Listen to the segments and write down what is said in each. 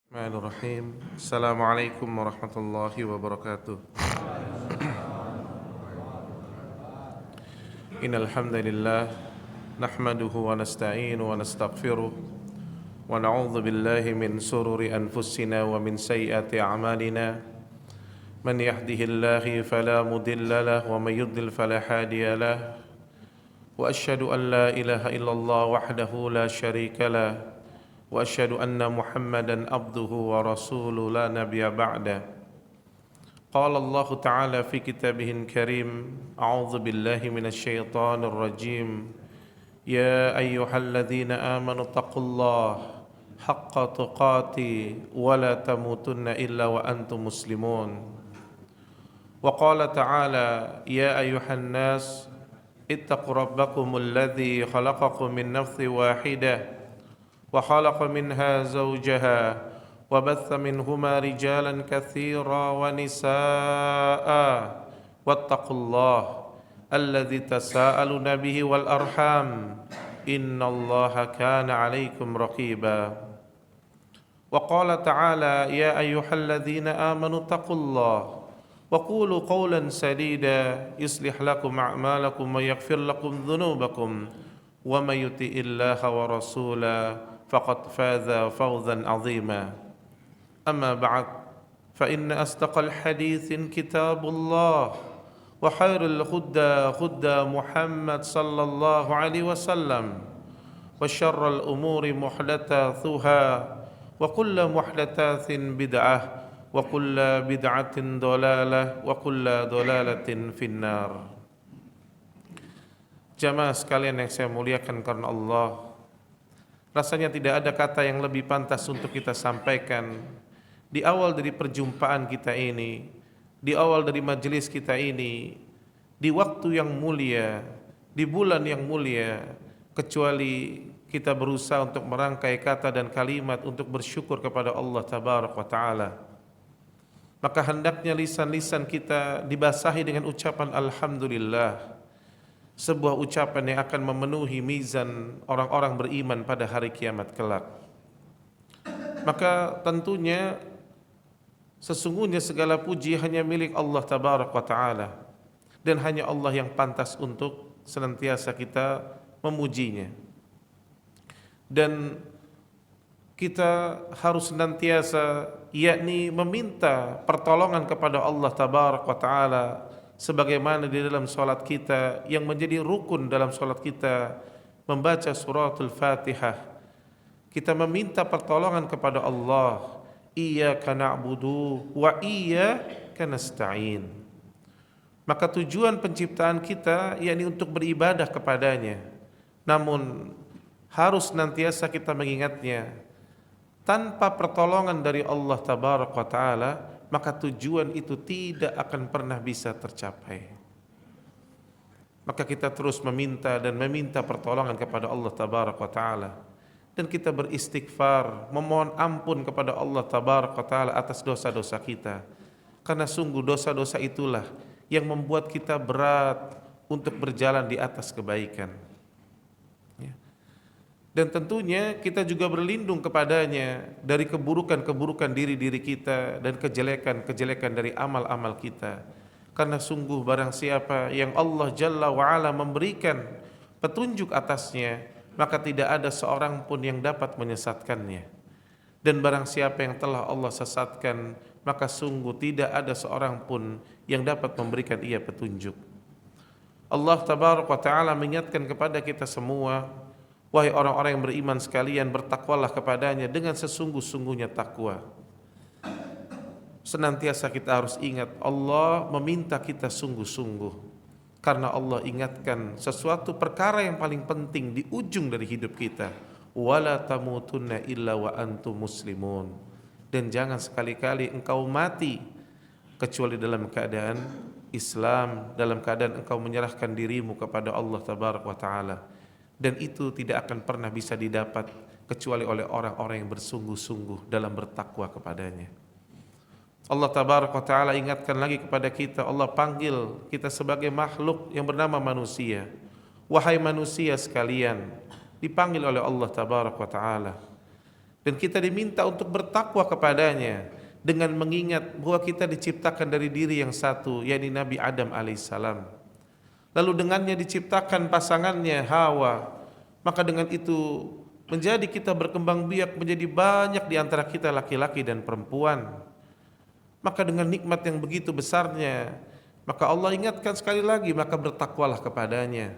Bismillahirrahmanirrahim. Assalamualaikum warahmatullahi wabarakatuh. Innal hamdalillah nahmaduhu wa nasta'inu wa nastaghfiruh wa na'udzu billahi min sururi anfusina wa min sayyiati a'malina. Man yahdihillahu fala mudilla lahu wa may yudlil fala hadiya lahu. Wa asyhadu an la ilaha illallah wahdahu la syarika lahu وأشهد أن محمدا عبده ورسوله لا نبي بعده قال الله تعالى في كتابه الكريم أعوذ بالله من الشيطان الرجيم يا أيها الذين آمنوا اتقوا الله حق تقاته ولا تموتن إلا وأنتم مسلمون وقال تعالى يا أيها الناس اتقوا ربكم الذي خلقكم من نفس واحدة وخلق منها زوجها وبث منهما رجالا كثيرا ونساء واتقوا الله الذي تساءلون به والأرحام إن الله كان عليكم رقيبا وقال تعالى يا أيها الذين آمنوا اتقوا الله وقولوا قولا سديدا يصلح لكم أعمالكم ويغفر لكم ذنوبكم ومن يطع الله ورسوله فقد فاز فوزا عظيما أما بعد فإن أصدق الحديث كتاب الله وخير الهدى هدى محمد صلى الله عليه وسلم وشر الأمور محدثاتها وكل محدثات بدعة وكل بدعة ضلالة وكل ضلالة في النار. Jamaah sekalian yang saya muliakan karena Allah, rasanya tidak ada kata yang lebih pantas untuk kita sampaikan di awal dari perjumpaan kita ini, di awal dari majelis kita ini, di waktu yang mulia, di bulan yang mulia, kecuali kita berusaha untuk merangkai kata dan kalimat untuk bersyukur kepada Allah Tabaraka wa Ta'ala. Maka hendaknya lisan-lisan kita dibasahi dengan ucapan Alhamdulillah, sebuah ucapan yang akan memenuhi mizan orang-orang beriman pada hari kiamat kelak. Maka tentunya sesungguhnya segala puji hanya milik Allah Tabaraka wa Ta'ala, dan hanya Allah yang pantas untuk senantiasa kita memujinya. Dan kita harus senantiasa yakni meminta pertolongan kepada Allah Tabaraka wa Ta'ala, sebagaimana di dalam salat kita yang menjadi rukun dalam salat kita membaca suratul Fatihah. Kita meminta pertolongan kepada Allah, iyyaka na'budu wa iyyaka nasta'in. Maka tujuan penciptaan kita yakni untuk beribadah kepadanya. Namun harus nantiasa kita mengingatnya, tanpa pertolongan dari Allah Tabaraka wa Ta'ala, maka tujuan itu tidak akan pernah bisa tercapai. Maka kita terus meminta dan meminta pertolongan kepada Allah Tabaraka wa Ta'ala, dan kita beristighfar, memohon ampun kepada Allah Tabaraka wa Ta'ala atas dosa-dosa kita, karena sungguh dosa-dosa itulah yang membuat kita berat untuk berjalan di atas kebaikan. Dan tentunya kita juga berlindung kepadanya dari keburukan-keburukan diri-diri kita dan kejelekan-kejelekan dari amal-amal kita. Karena sungguh barang siapa yang Allah Jalla wa'ala memberikan petunjuk atasnya, maka tidak ada seorang pun yang dapat menyesatkannya. Dan barang siapa yang telah Allah sesatkan, maka sungguh tidak ada seorang pun yang dapat memberikan ia petunjuk. Allah Tabaraka wa Ta'ala mengingatkan kepada kita semua, wahai orang-orang yang beriman sekalian, bertakwalah kepadanya dengan sesungguh-sungguhnya takwa. Senantiasa kita harus ingat, Allah meminta kita sungguh-sungguh, karena Allah ingatkan sesuatu perkara yang paling penting di ujung dari hidup kita, wala tamutunna illa wa antum muslimun. Dan jangan sekali-kali engkau mati kecuali dalam keadaan Islam, dalam keadaan engkau menyerahkan dirimu kepada Allah Tabaraka wa Ta'ala. Dan itu tidak akan pernah bisa didapat kecuali oleh orang-orang yang bersungguh-sungguh dalam bertakwa kepadanya. Allah Tabaraka wa Ta'ala ingatkan lagi kepada kita, Allah panggil kita sebagai makhluk yang bernama manusia. Wahai manusia sekalian, dipanggil oleh Allah Tabaraka wa Ta'ala. Dan kita diminta untuk bertakwa kepadanya dengan mengingat bahwa kita diciptakan dari diri yang satu, yakni Nabi Adam alaihissalam. Lalu dengannya diciptakan pasangannya Hawa. Maka dengan itu menjadi kita berkembang biak menjadi banyak di antara kita laki-laki dan perempuan. Maka dengan nikmat yang begitu besarnya, maka Allah ingatkan sekali lagi, maka bertakwalah kepadanya,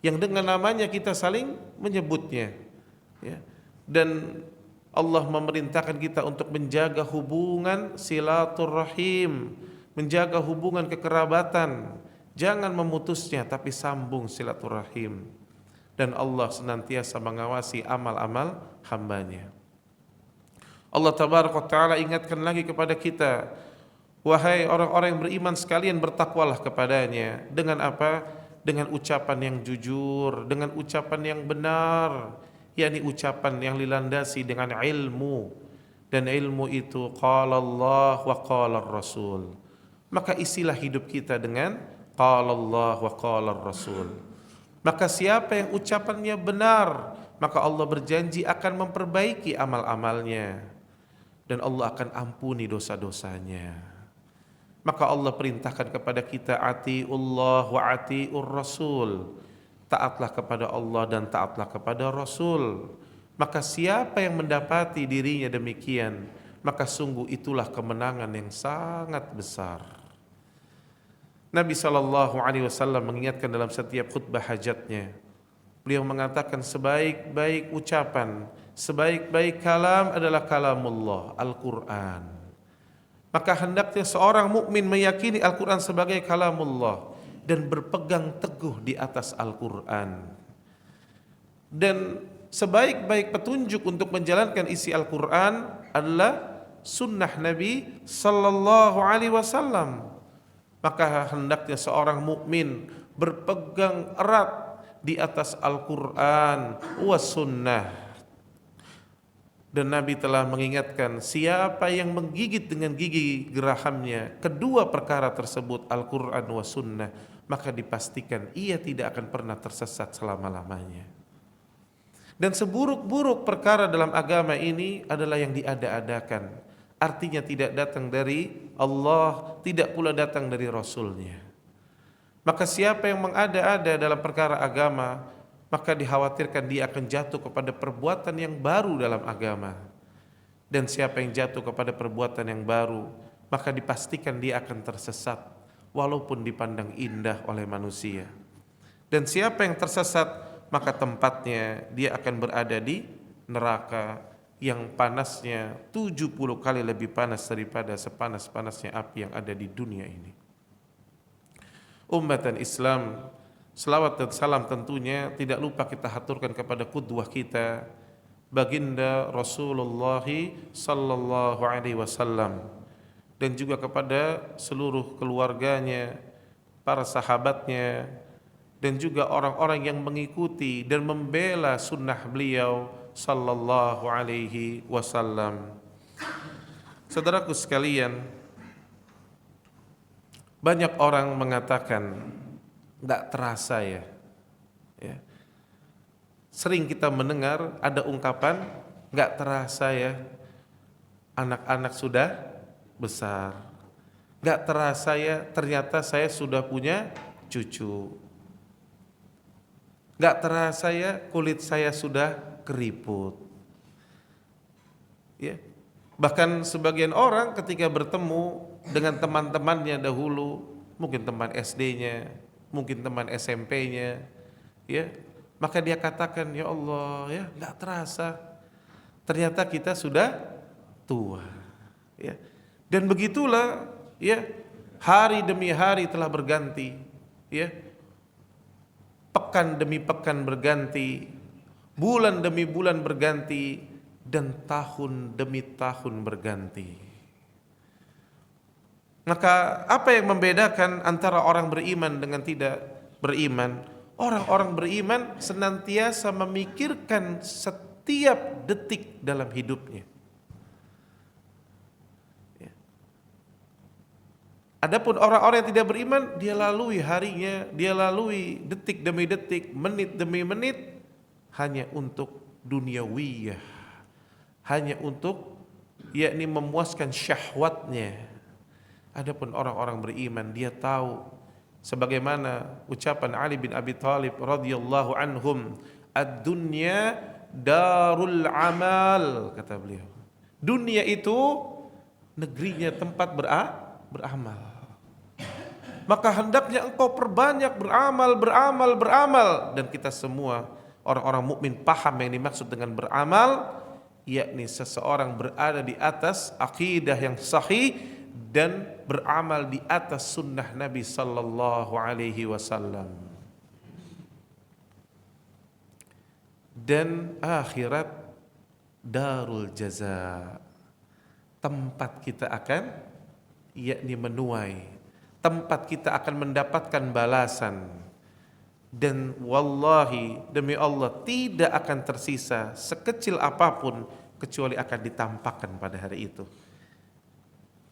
yang dengan namanya kita saling menyebutnya, ya. Dan Allah memerintahkan kita untuk menjaga hubungan silaturahim, menjaga hubungan kekerabatan, jangan memutusnya tapi sambung silaturahim. Dan Allah senantiasa mengawasi amal-amal hambanya. Allah tabaraka wa ta'ala ingatkan lagi kepada kita, wahai orang-orang yang beriman sekalian, bertakwalah kepadanya. Dengan apa? Dengan ucapan yang jujur, dengan ucapan yang benar, yakni ucapan yang dilandasi dengan ilmu. Dan ilmu itu qala Allah wa qala Rasul. Maka isilah hidup kita dengan qala Allah wa qala Rasul. Maka siapa yang ucapannya benar, maka Allah berjanji akan memperbaiki amal-amalnya, dan Allah akan ampuni dosa-dosanya. Maka Allah perintahkan kepada kita, atiullah wa atiur rasul, taatlah kepada Allah dan taatlah kepada Rasul. Maka siapa yang mendapati dirinya demikian, maka sungguh itulah kemenangan yang sangat besar. Nabi SAW mengingatkan dalam setiap khutbah hajatnya, beliau mengatakan sebaik-baik ucapan, sebaik-baik kalam adalah kalamullah, Al-Quran. Maka hendaknya seorang mukmin meyakini Al-Quran sebagai kalamullah dan berpegang teguh di atas Al-Quran. Dan sebaik-baik petunjuk untuk menjalankan isi Al-Quran adalah sunnah Nabi Sallallahu Alaihi Wasallam. Maka hendaknya seorang mukmin berpegang erat di atas Al-Quran was sunnah. Dan Nabi telah mengingatkan, siapa yang menggigit dengan gigi gerahamnya kedua perkara tersebut, Al-Quran was sunnah, maka dipastikan ia tidak akan pernah tersesat selama-lamanya. Dan seburuk-buruk perkara dalam agama ini adalah yang diada-adakan. Artinya tidak datang dari Allah, tidak pula datang dari Rasulnya. Maka siapa yang mengada-ada dalam perkara agama, maka dikhawatirkan dia akan jatuh kepada perbuatan yang baru dalam agama. Dan siapa yang jatuh kepada perbuatan yang baru, maka dipastikan dia akan tersesat, walaupun dipandang indah oleh manusia. Dan siapa yang tersesat, maka tempatnya dia akan berada di neraka yang panasnya 70 kali lebih panas daripada sepanas-panasnya api yang ada di dunia ini. Ummatan Islam, selawat dan salam tentunya tidak lupa kita haturkan kepada qudwah kita, baginda Rasulullah sallallahu alaihi wasallam, dan juga kepada seluruh keluarganya, para sahabatnya, dan juga orang-orang yang mengikuti dan membela sunnah beliau sallallahu alaihi wasallam. Saudaraku sekalian, banyak orang mengatakan enggak terasa ya. Sering kita mendengar ada ungkapan enggak terasa ya, anak-anak sudah besar. Enggak terasa ya, ternyata saya sudah punya cucu. Enggak terasa ya, kulit saya sudah keriput. Ya. Bahkan sebagian orang ketika bertemu dengan teman-temannya dahulu, mungkin teman SD-nya, mungkin teman SMP-nya, ya, maka dia katakan, ya Allah, ya, enggak terasa, ternyata kita sudah tua. Ya. Dan begitulah, ya, hari demi hari telah berganti, ya, pekan demi pekan berganti, bulan demi bulan berganti, dan tahun demi tahun berganti. Maka apa yang membedakan antara orang beriman dengan tidak beriman? Orang-orang beriman senantiasa memikirkan setiap detik dalam hidupnya. Adapun orang-orang yang tidak beriman, dia lalui harinya, dia lalui detik demi detik, menit demi menit, hanya untuk duniawiyah, hanya untuk yakni memuaskan syahwatnya. Adapun orang-orang beriman dia tahu sebagaimana ucapan Ali bin Abi Thalib radhiyallahu anhum, ad-dunya darul amal, kata beliau. Dunia itu negerinya tempat beramal. Maka hendaknya engkau perbanyak beramal. Dan kita semua orang-orang mukmin paham yang dimaksud dengan beramal, yakni seseorang berada di atas akidah yang sahih dan beramal di atas sunnah Nabi sallallahu alaihi wasallam. Dan akhirat darul jaza, tempat kita akan yakni menuai, tempat kita akan mendapatkan balasan. Dan wallahi demi Allah tidak akan tersisa sekecil apapun kecuali akan ditampakkan pada hari itu.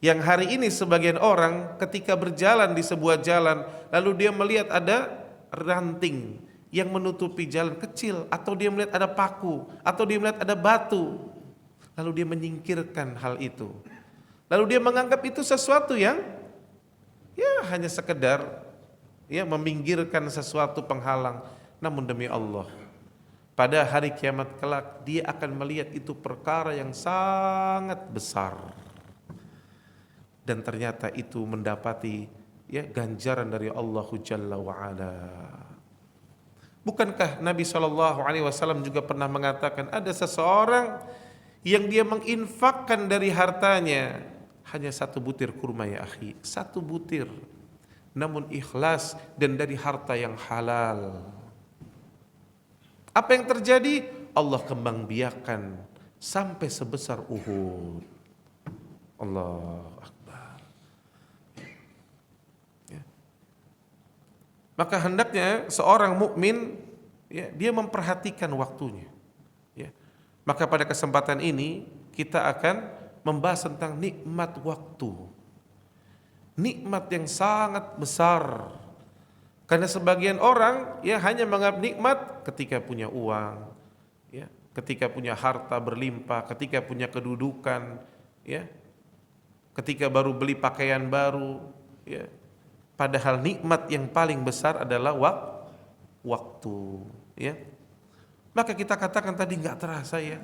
Yang hari ini sebagian orang ketika berjalan di sebuah jalan lalu dia melihat ada ranting yang menutupi jalan kecil, atau dia melihat ada paku, atau dia melihat ada batu, lalu dia menyingkirkan hal itu. Lalu dia menganggap itu sesuatu yang ya hanya sekedar ya meminggirkan sesuatu penghalang. Namun demi Allah, pada hari kiamat kelak dia akan melihat itu perkara yang sangat besar. Dan ternyata itu mendapati ya ganjaran dari Allah Jalla wa Ala. Bukankah Nabi SAW juga pernah mengatakan ada seseorang yang dia menginfakkan dari hartanya hanya 1 butir kurma ya akhi, 1 butir, namun ikhlas dan dari harta yang halal. Apa yang terjadi? Allah kembang biakan sampai sebesar Uhud. Allah Akbar. Maka hendaknya seorang mukmin ya, dia memperhatikan waktunya. Ya. Maka pada kesempatan ini kita akan membahas tentang nikmat waktu. Nikmat yang sangat besar. Karena sebagian orang ya hanya menganggap nikmat ketika punya uang, ya, ketika punya harta berlimpah, ketika punya kedudukan, ya, ketika baru beli pakaian baru, ya. Padahal nikmat yang paling besar adalah waktu, ya. Maka kita katakan tadi nggak terasa ya,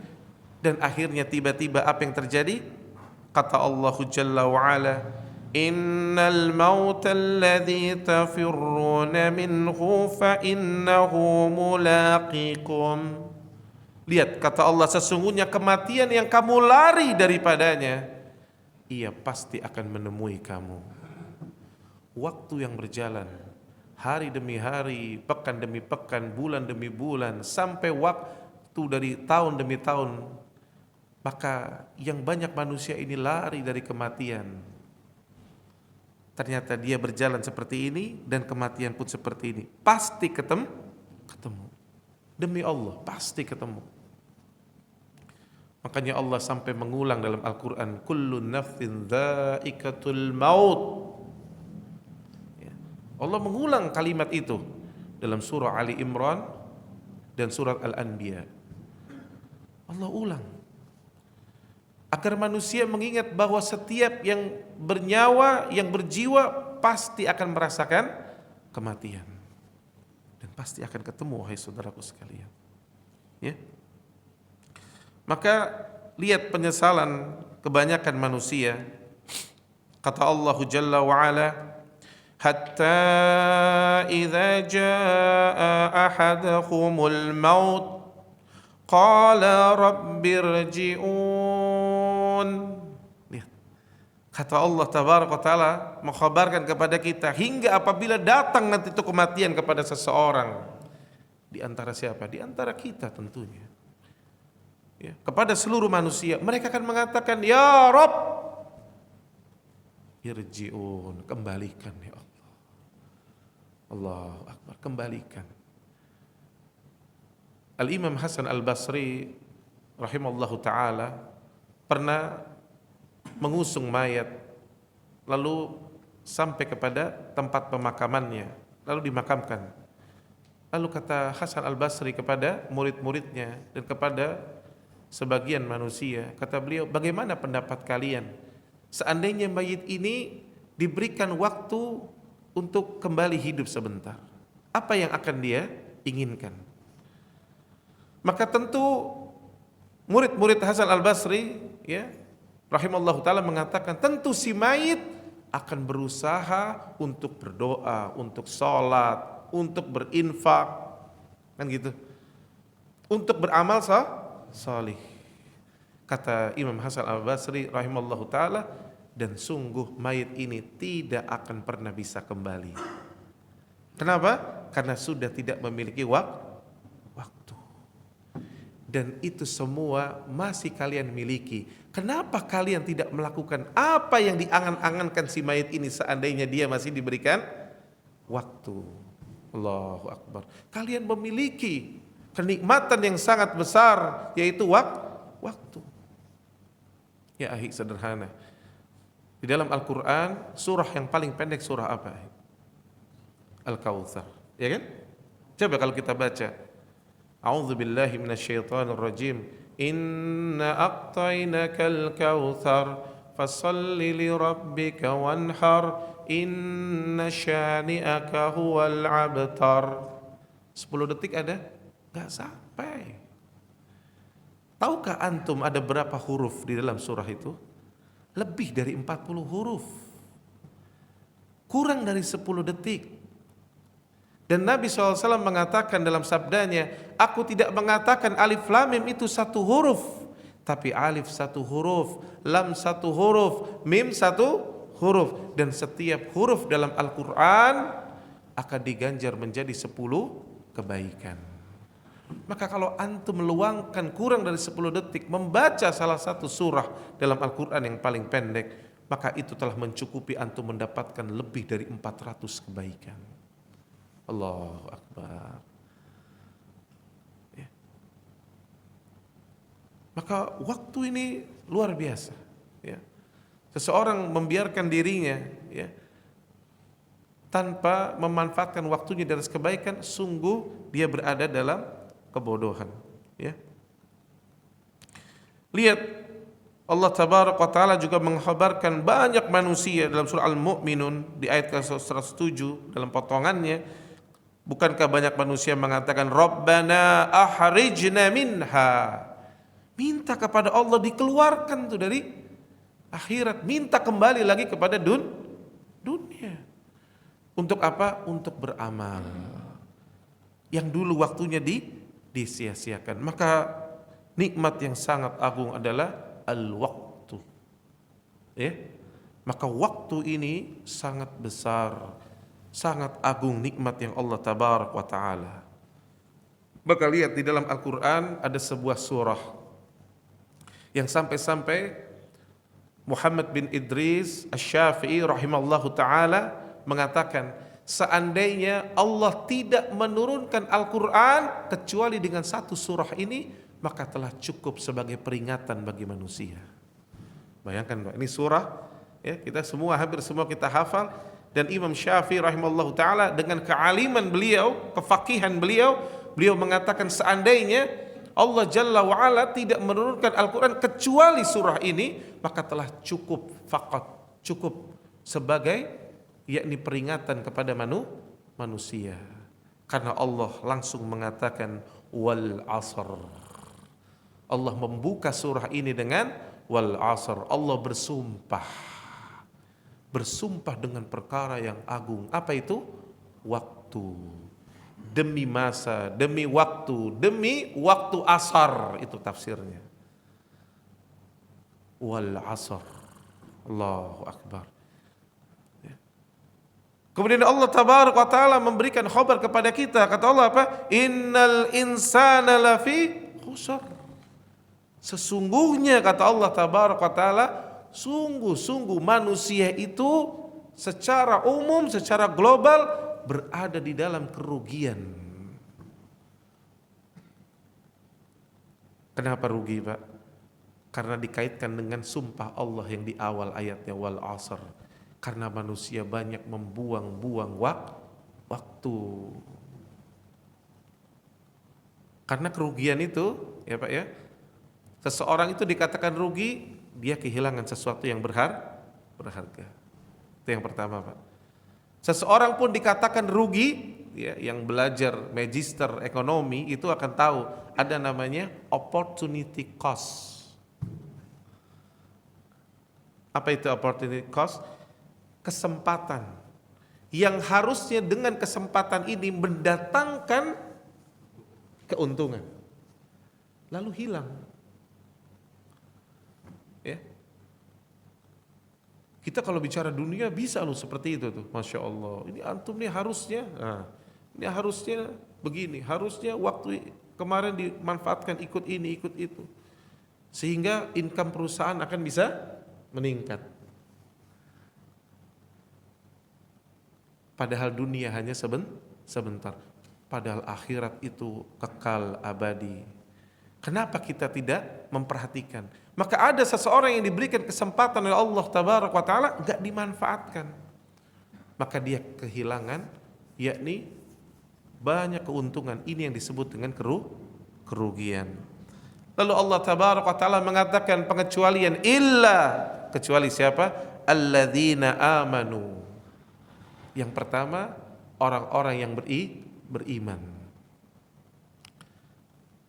dan akhirnya tiba-tiba apa yang terjadi? Kata Allah Jalla wa Ala, Innal mauta alladhi tafirruna minhu fa innahu mulaqikum. Lihat, kata Allah, sesungguhnya kematian yang kamu lari daripadanya, ia pasti akan menemui kamu. Waktu yang berjalan, hari demi hari, pekan demi pekan, bulan demi bulan, sampai waktu dari tahun demi tahun. Maka yang banyak manusia ini lari dari kematian. Ternyata dia berjalan seperti ini dan kematian pun seperti ini. Pasti ketemu. Demi Allah, pasti ketemu. Makanya Allah sampai mengulang dalam Al-Quran, Kullu nafsin dha'iqatul maut. Ya. Allah mengulang kalimat itu dalam surah Ali Imran dan surat Al-Anbiya. Allah ulang agar manusia mengingat bahwa setiap yang bernyawa, yang berjiwa pasti akan merasakan kematian dan pasti akan ketemu, wahai saudaraku sekalian. Ya. Maka lihat penyesalan kebanyakan manusia. Kata Allah Jalla wa Ala, hatta idza jaa ahadakumul maut qala rabbirji'un. Lihat. Kata Allah Tabaraka wa Ta'ala mengkhabarkan kepada kita, hingga apabila datang nanti itu kematian kepada seseorang, di antara siapa? Di antara kita tentunya. Ya, kepada seluruh manusia, mereka akan mengatakan, Ya Rabb, irji'un, kembalikan ya Allah. Allahu Akbar, kembalikan. Al-Imam Hasan Al-Basri rahimallahu ta'ala pernah mengusung mayat lalu sampai kepada tempat pemakamannya, lalu dimakamkan. Lalu kata Hasan Al-Basri kepada murid-muridnya dan kepada sebagian manusia. Kata beliau, bagaimana pendapat kalian seandainya mayit ini diberikan waktu untuk kembali hidup sebentar? Apa yang akan dia inginkan? Maka tentu murid-murid Hasan al-Basri ya rahimallahu taala mengatakan tentu si mayit akan berusaha untuk berdoa, untuk sholat, untuk berinfak, kan gitu, untuk beramal salih. Kata Imam Hasan al-Basri rahimallahu taala, dan sungguh mayit ini tidak akan pernah bisa kembali. Kenapa? Karena sudah tidak memiliki waktu. Dan itu semua masih kalian miliki. Kenapa kalian tidak melakukan apa yang diangan-angankan si mayit ini seandainya dia masih diberikan waktu? Allahu Akbar. Kalian memiliki kenikmatan yang sangat besar, yaitu waktu. Ya akhi, sederhana. Di dalam Al-Quran, surah yang paling pendek surah apa? Al-Kautsar, ya kan? Coba kalau kita baca, A'udzu billahi minasyaitonir rajim. Inna a'tainakal kautsar fashalli li rabbika wanhar inna syani'aka huwal abtar. 10 detik ada? Enggak sampai. Tahukah antum ada berapa huruf di dalam surah itu? Lebih dari 40 huruf. Kurang dari 10 detik. Dan Nabi SAW mengatakan dalam sabdanya, aku tidak mengatakan alif lam mim itu satu huruf, tapi alif satu huruf, lam satu huruf, mim satu huruf. Dan setiap huruf dalam Al-Quran akan diganjar menjadi 10 kebaikan. Maka kalau antum meluangkan kurang dari 10 detik membaca salah satu surah dalam Al-Quran yang paling pendek, maka itu telah mencukupi antum mendapatkan lebih dari 400 kebaikan. Allahu Akbar. Ya. Maka waktu ini luar biasa. Ya. Seseorang membiarkan dirinya ya, tanpa memanfaatkan waktunya dari kebaikan, sungguh dia berada dalam kebodohan. Ya. Lihat, Allah Tabaraka wa Ta'ala juga mengkhabarkan banyak manusia dalam surah Al-Mu'minun di ayat ke-107 dalam potongannya. Bukankah banyak manusia mengatakan Rabbana ahrijna minha, minta kepada Allah dikeluarkan tuh dari akhirat, minta kembali lagi kepada dunia. Untuk apa? Untuk beramal yang dulu waktunya disia-siakan. Maka nikmat yang sangat agung adalah al-waktu. Ya? Maka waktu ini sangat besar, sangat agung nikmat yang Allah Tabaraka wa Ta'ala. Maka lihat di dalam Al-Quran ada sebuah surah yang sampai-sampai Muhammad bin Idris Asy-Syafi'i rahimallahu ta'ala mengatakan, seandainya Allah tidak menurunkan Al-Quran kecuali dengan satu surah ini, maka telah cukup sebagai peringatan bagi manusia. Bayangkan, ini surah ya, kita semua, hampir semua kita hafal. Dan Imam Syafi'i rahimallahu ta'ala dengan kealiman beliau, kefakihan beliau, beliau mengatakan seandainya Allah Jalla wa'ala tidak menurunkan Al-Quran kecuali surah ini, maka telah cukup, faqat, cukup sebagai yakni peringatan kepada manusia. Karena Allah langsung mengatakan wal asr. Allah membuka surah ini dengan wal asr. Allah bersumpah dengan perkara yang agung. Apa itu? Waktu. Demi masa, demi waktu asar, itu tafsirnya. Wal asr. Allahu Akbar. Ya. Kemudian Allah Tabaraka wa Ta'ala memberikan khabar kepada kita. Kata Allah apa? Innal insana lafi khusr. Sesungguhnya kata Allah Tabaraka wa Ta'ala, sungguh-sungguh manusia itu secara umum, secara global berada di dalam kerugian. Kenapa rugi, Pak? Karena dikaitkan dengan sumpah Allah yang di awal ayatnya wal asr. Karena manusia banyak membuang-buang waktu. Karena kerugian itu, ya Pak ya, Seseorang itu dikatakan rugi, dia kehilangan sesuatu yang berharga. Itu yang pertama, Pak. Seseorang pun dikatakan rugi, ya, yang belajar magister ekonomi itu akan tahu ada namanya opportunity cost. Apa itu opportunity cost? Kesempatan yang harusnya dengan kesempatan ini mendatangkan keuntungan, lalu hilang. Ya. Kita kalau bicara dunia bisa loh seperti itu tuh, masya Allah. Ini antum nih harusnya, ini harusnya begini, harusnya waktu kemarin dimanfaatkan ikut ini, ikut itu, sehingga income perusahaan akan bisa meningkat. Padahal dunia hanya sebentar. Padahal akhirat itu kekal abadi. Kenapa kita tidak memperhatikan? Maka ada seseorang yang diberikan kesempatan oleh Allah Tabaraka wa Ta'ala enggak dimanfaatkan. Maka dia kehilangan, yakni banyak keuntungan. Ini yang disebut dengan kerugian. Lalu Allah Tabaraka wa Ta'ala mengatakan pengecualian, kecuali siapa? Alladzina amanu. Yang pertama, orang-orang yang beriman.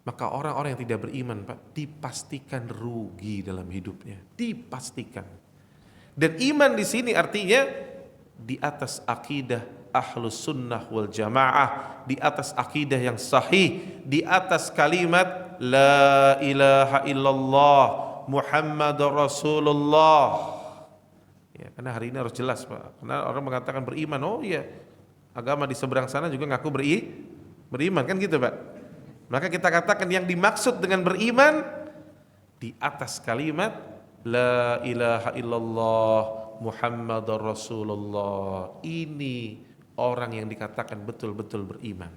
Maka orang-orang yang tidak beriman, Pak, dipastikan rugi dalam hidupnya, dipastikan. Dan iman di sini artinya di atas akidah ahlus sunnah wal jamaah, di atas akidah yang sahih, di atas kalimat la ilaha illallah Muhammadur Rasulullah. Ya, karena hari ini harus jelas, Pak. Karena orang mengatakan beriman, oh iya, agama di seberang sana juga ngaku beriman, kan gitu, Pak. Maka kita katakan yang dimaksud dengan beriman di atas kalimat la ilaha illallah Muhammadur Rasulullah. Ini orang yang dikatakan betul-betul beriman.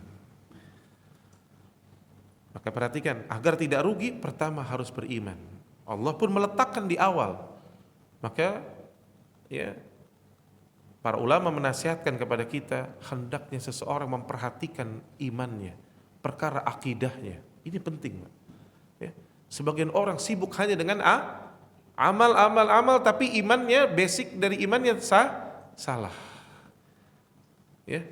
Maka perhatikan, agar tidak rugi, pertama harus beriman. Allah pun meletakkan di awal. Maka ya, para ulama menasihatkan kepada kita hendaknya seseorang memperhatikan imannya, perkara akidahnya. Ini penting, Pak. Ya. Sebagian orang sibuk hanya dengan amal, tapi imannya, basic dari imannya salah. Ya.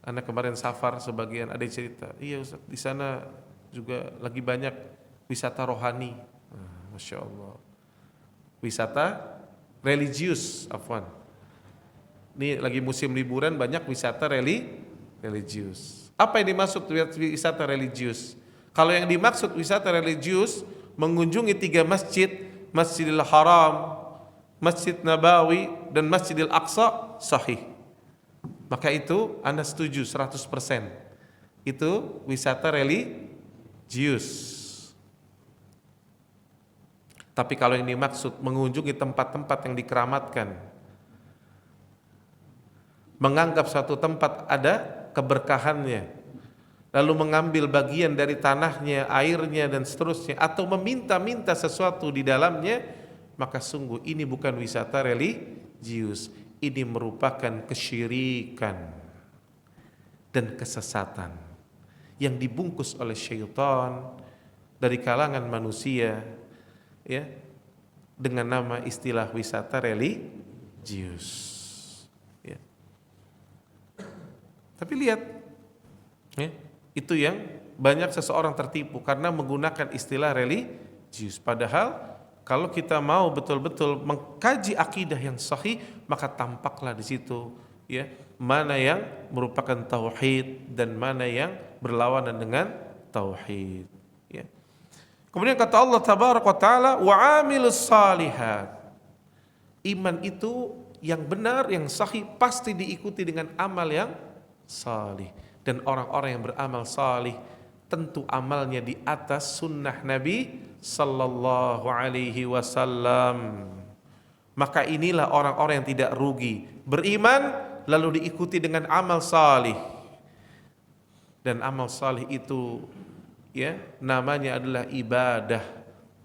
Anak kemarin safar, sebagian ada cerita, iya Ustaz, di sana juga lagi banyak wisata rohani. Masya Allah. Wisata religius, afwan. Ini lagi musim liburan, banyak wisata religius. Apa yang dimaksud wisata religius? Kalau yang dimaksud wisata religius mengunjungi 3 masjid, Masjidil Haram, Masjid Nabawi, dan Masjidil Aqsa, sahih. Maka itu Anda setuju 100%. Itu wisata religius. Tapi kalau yang dimaksud mengunjungi tempat-tempat yang dikeramatkan, menganggap suatu tempat ada keberkahannya, lalu mengambil bagian dari tanahnya, airnya, dan seterusnya, atau meminta-minta sesuatu di dalamnya, maka sungguh ini bukan wisata religius. Ini merupakan kesyirikan dan kesesatan yang dibungkus oleh syaitan dari kalangan manusia, ya, dengan nama istilah wisata religius. Tapi lihat, ya, itu yang banyak seseorang tertipu karena menggunakan istilah religius. Padahal kalau kita mau betul-betul mengkaji akidah yang sahih, maka tampaklah di situ, ya, mana yang merupakan tauhid dan mana yang berlawanan dengan tauhid. Ya. Kemudian kata Allah Tabaraka wa Ta'ala, wa amilus salihat. Iman itu yang benar, yang sahih, pasti diikuti dengan amal yang salih. Dan orang-orang yang beramal salih tentu amalnya di atas sunnah Nabi sallallahu alaihi wasallam. Maka inilah orang-orang yang tidak rugi, beriman lalu diikuti dengan amal salih. Dan amal salih itu, ya, namanya adalah ibadah.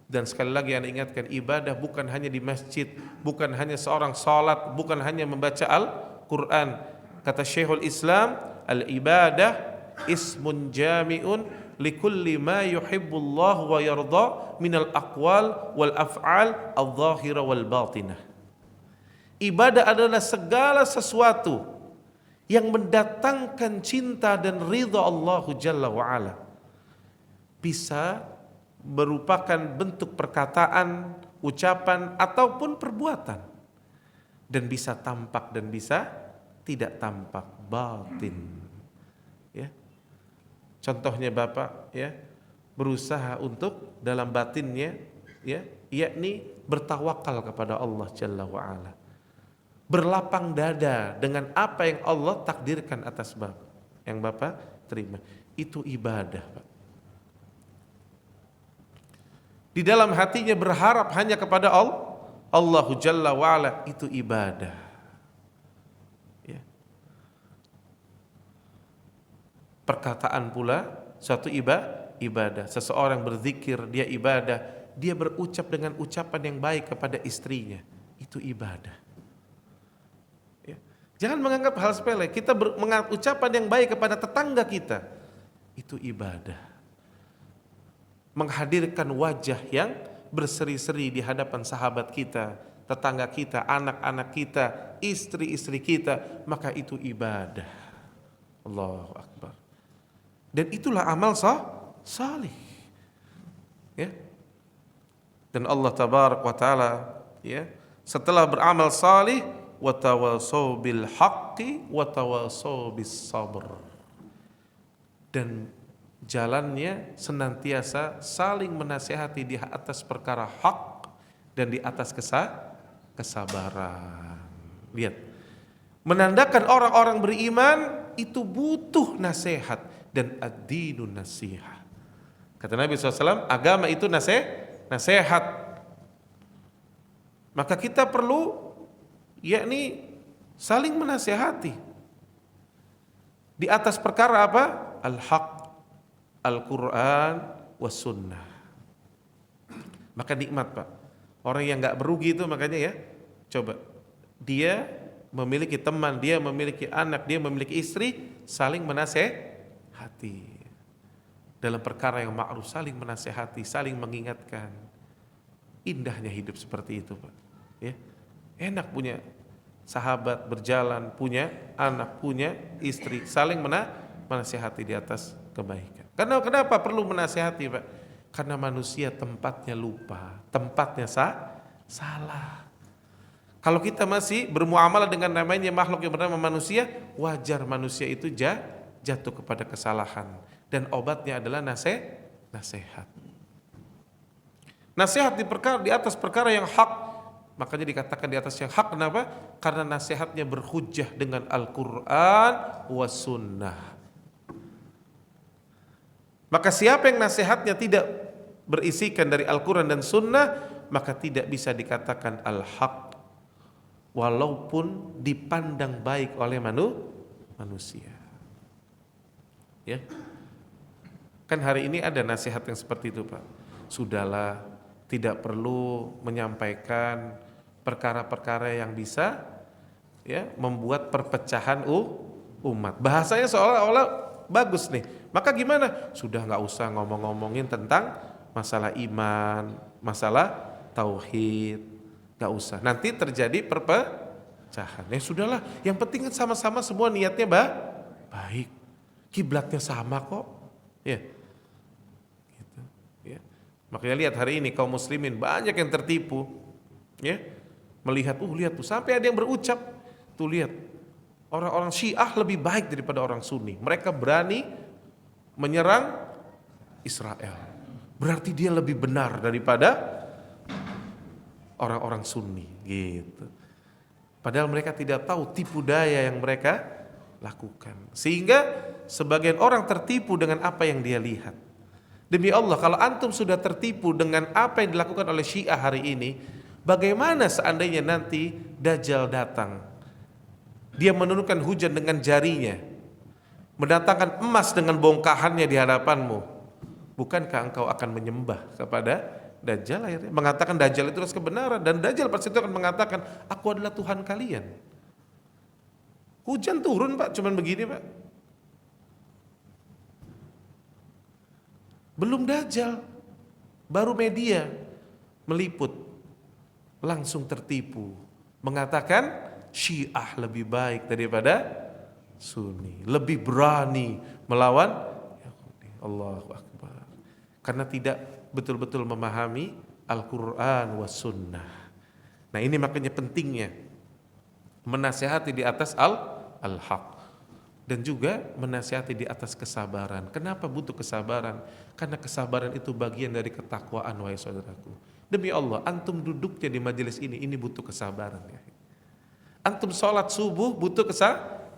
Dan sekali lagi Anda ingatkan, ibadah bukan hanya di masjid, bukan hanya seorang salat, bukan hanya membaca Al-Quran. Kata Syekhul Islam, al-ibadah ismun jami'un likulli ma yuhibbullah wa yarda minal aqwal wal af'al adh-dhahira wal batinah. Ibadah adalah segala sesuatu yang mendatangkan cinta dan ridha Allah Jalla wa'ala. Bisa merupakan bentuk perkataan, ucapan, ataupun perbuatan. Dan bisa tampak dan bisa tidak tampak, batin. Ya. Contohnya Bapak ya, berusaha untuk dalam batinnya ya, yakni bertawakal kepada Allah Jalla wa'ala. Berlapang dada dengan apa yang Allah takdirkan atas Bapak, yang Bapak terima. Itu ibadah, Pak. Di dalam hatinya berharap hanya kepada Allah Jalla wa'ala, itu ibadah. Ya. Perkataan pula suatu ibadah. Seseorang berzikir, dia ibadah. Dia berucap dengan ucapan yang baik kepada istrinya, itu ibadah. Jangan menganggap hal sepele. Kita menganggap ucapan yang baik kepada tetangga kita, itu ibadah. Menghadirkan wajah yang berseri-seri di hadapan sahabat kita, tetangga kita, anak-anak kita, istri-istri kita, maka itu ibadah. Allahu Akbar. Dan itulah amal salih. Ya. Dan Allah Tabaraka wa Ta'ala ya, setelah beramal salih, watawasau bil haqqi watawasau bis sabr, dan jalannya senantiasa saling menasihati di atas perkara hak dan di atas kesabaran. Lihat, menandakan orang-orang beriman itu butuh nasihat, dan ad-dinun nasihah. Kata Nabi SAW, agama itu nasihat. Maka kita perlu yakni saling menasihati di atas perkara apa? Al-haq, Al-Quran, was sunnah. Maka nikmat, Pak. Orang yang gak berugi itu makanya ya, coba dia memiliki teman, dia memiliki anak, dia memiliki istri, saling menasehati dalam perkara yang ma'ruf, saling menasehati, saling mengingatkan. Indahnya hidup seperti itu, Pak. Ya. Enak punya sahabat berjalan, punya anak, punya istri, saling menasihati di atas kebaikan. Karena kenapa perlu menasihati, Pak? Karena manusia tempatnya lupa, tempatnya salah. Kalau kita masih bermuamalah dengan namanya makhluk yang bernama manusia, wajar manusia itu jatuh kepada kesalahan, dan obatnya adalah nasihat. Nasihat di atas perkara yang hak. Makanya dikatakan di atas yang hak, kenapa? Karena nasihatnya berhujjah dengan Al-Quran was sunnah. Maka siapa yang nasihatnya tidak berisikan dari Al-Quran dan sunnah, maka tidak bisa dikatakan al-haq, walaupun dipandang baik oleh manusia. Ya. Kan hari ini ada nasihat yang seperti itu, Pak. Sudahlah, tidak perlu menyampaikan perkara-perkara yang bisa ya membuat perpecahan umat. Bahasanya seolah-olah bagus nih. Maka gimana? Sudah nggak usah ngomong-ngomongin tentang masalah iman, masalah tauhid, nggak usah. Nanti terjadi perpecahan. Ya sudahlah. Yang penting kan sama-sama semua niatnya baik, kiblatnya sama kok. Ya. Gitu. Ya. Makanya lihat hari ini kaum muslimin banyak yang tertipu. Ya. Melihat, lihat tuh, sampai ada yang berucap, tuh lihat, orang-orang Syiah lebih baik daripada orang Sunni. Mereka berani menyerang Israel. Berarti dia lebih benar daripada orang-orang Sunni, gitu. Padahal mereka tidak tahu tipu daya yang mereka lakukan. Sehingga sebagian orang tertipu dengan apa yang dia lihat. Demi Allah, kalau antum sudah tertipu dengan apa yang dilakukan oleh Syiah hari ini, bagaimana seandainya nanti Dajjal datang? Dia menurunkan hujan dengan jarinya, mendatangkan emas dengan bongkahannya di hadapanmu. Bukankah engkau akan menyembah kepada Dajjal akhirnya? Mengatakan Dajjal itu adalah kebenaran, dan Dajjal pasti itu akan mengatakan, aku adalah Tuhan kalian. Hujan turun, Pak, cuman begini, Pak. Belum Dajjal, baru media meliput, langsung tertipu, mengatakan Syiah lebih baik daripada Sunni, lebih berani melawan Yahudi. Allahu Akbar. Karena tidak betul-betul memahami Al-Quran was sunnah. Nah ini makanya pentingnya menasihati di atas al-haq dan juga menasihati di atas kesabaran. Kenapa butuh kesabaran? Karena kesabaran itu bagian dari ketakwaan, wahai saudaraku. Demi Allah, antum duduknya di majelis ini butuh kesabaran ya. Antum sholat subuh butuh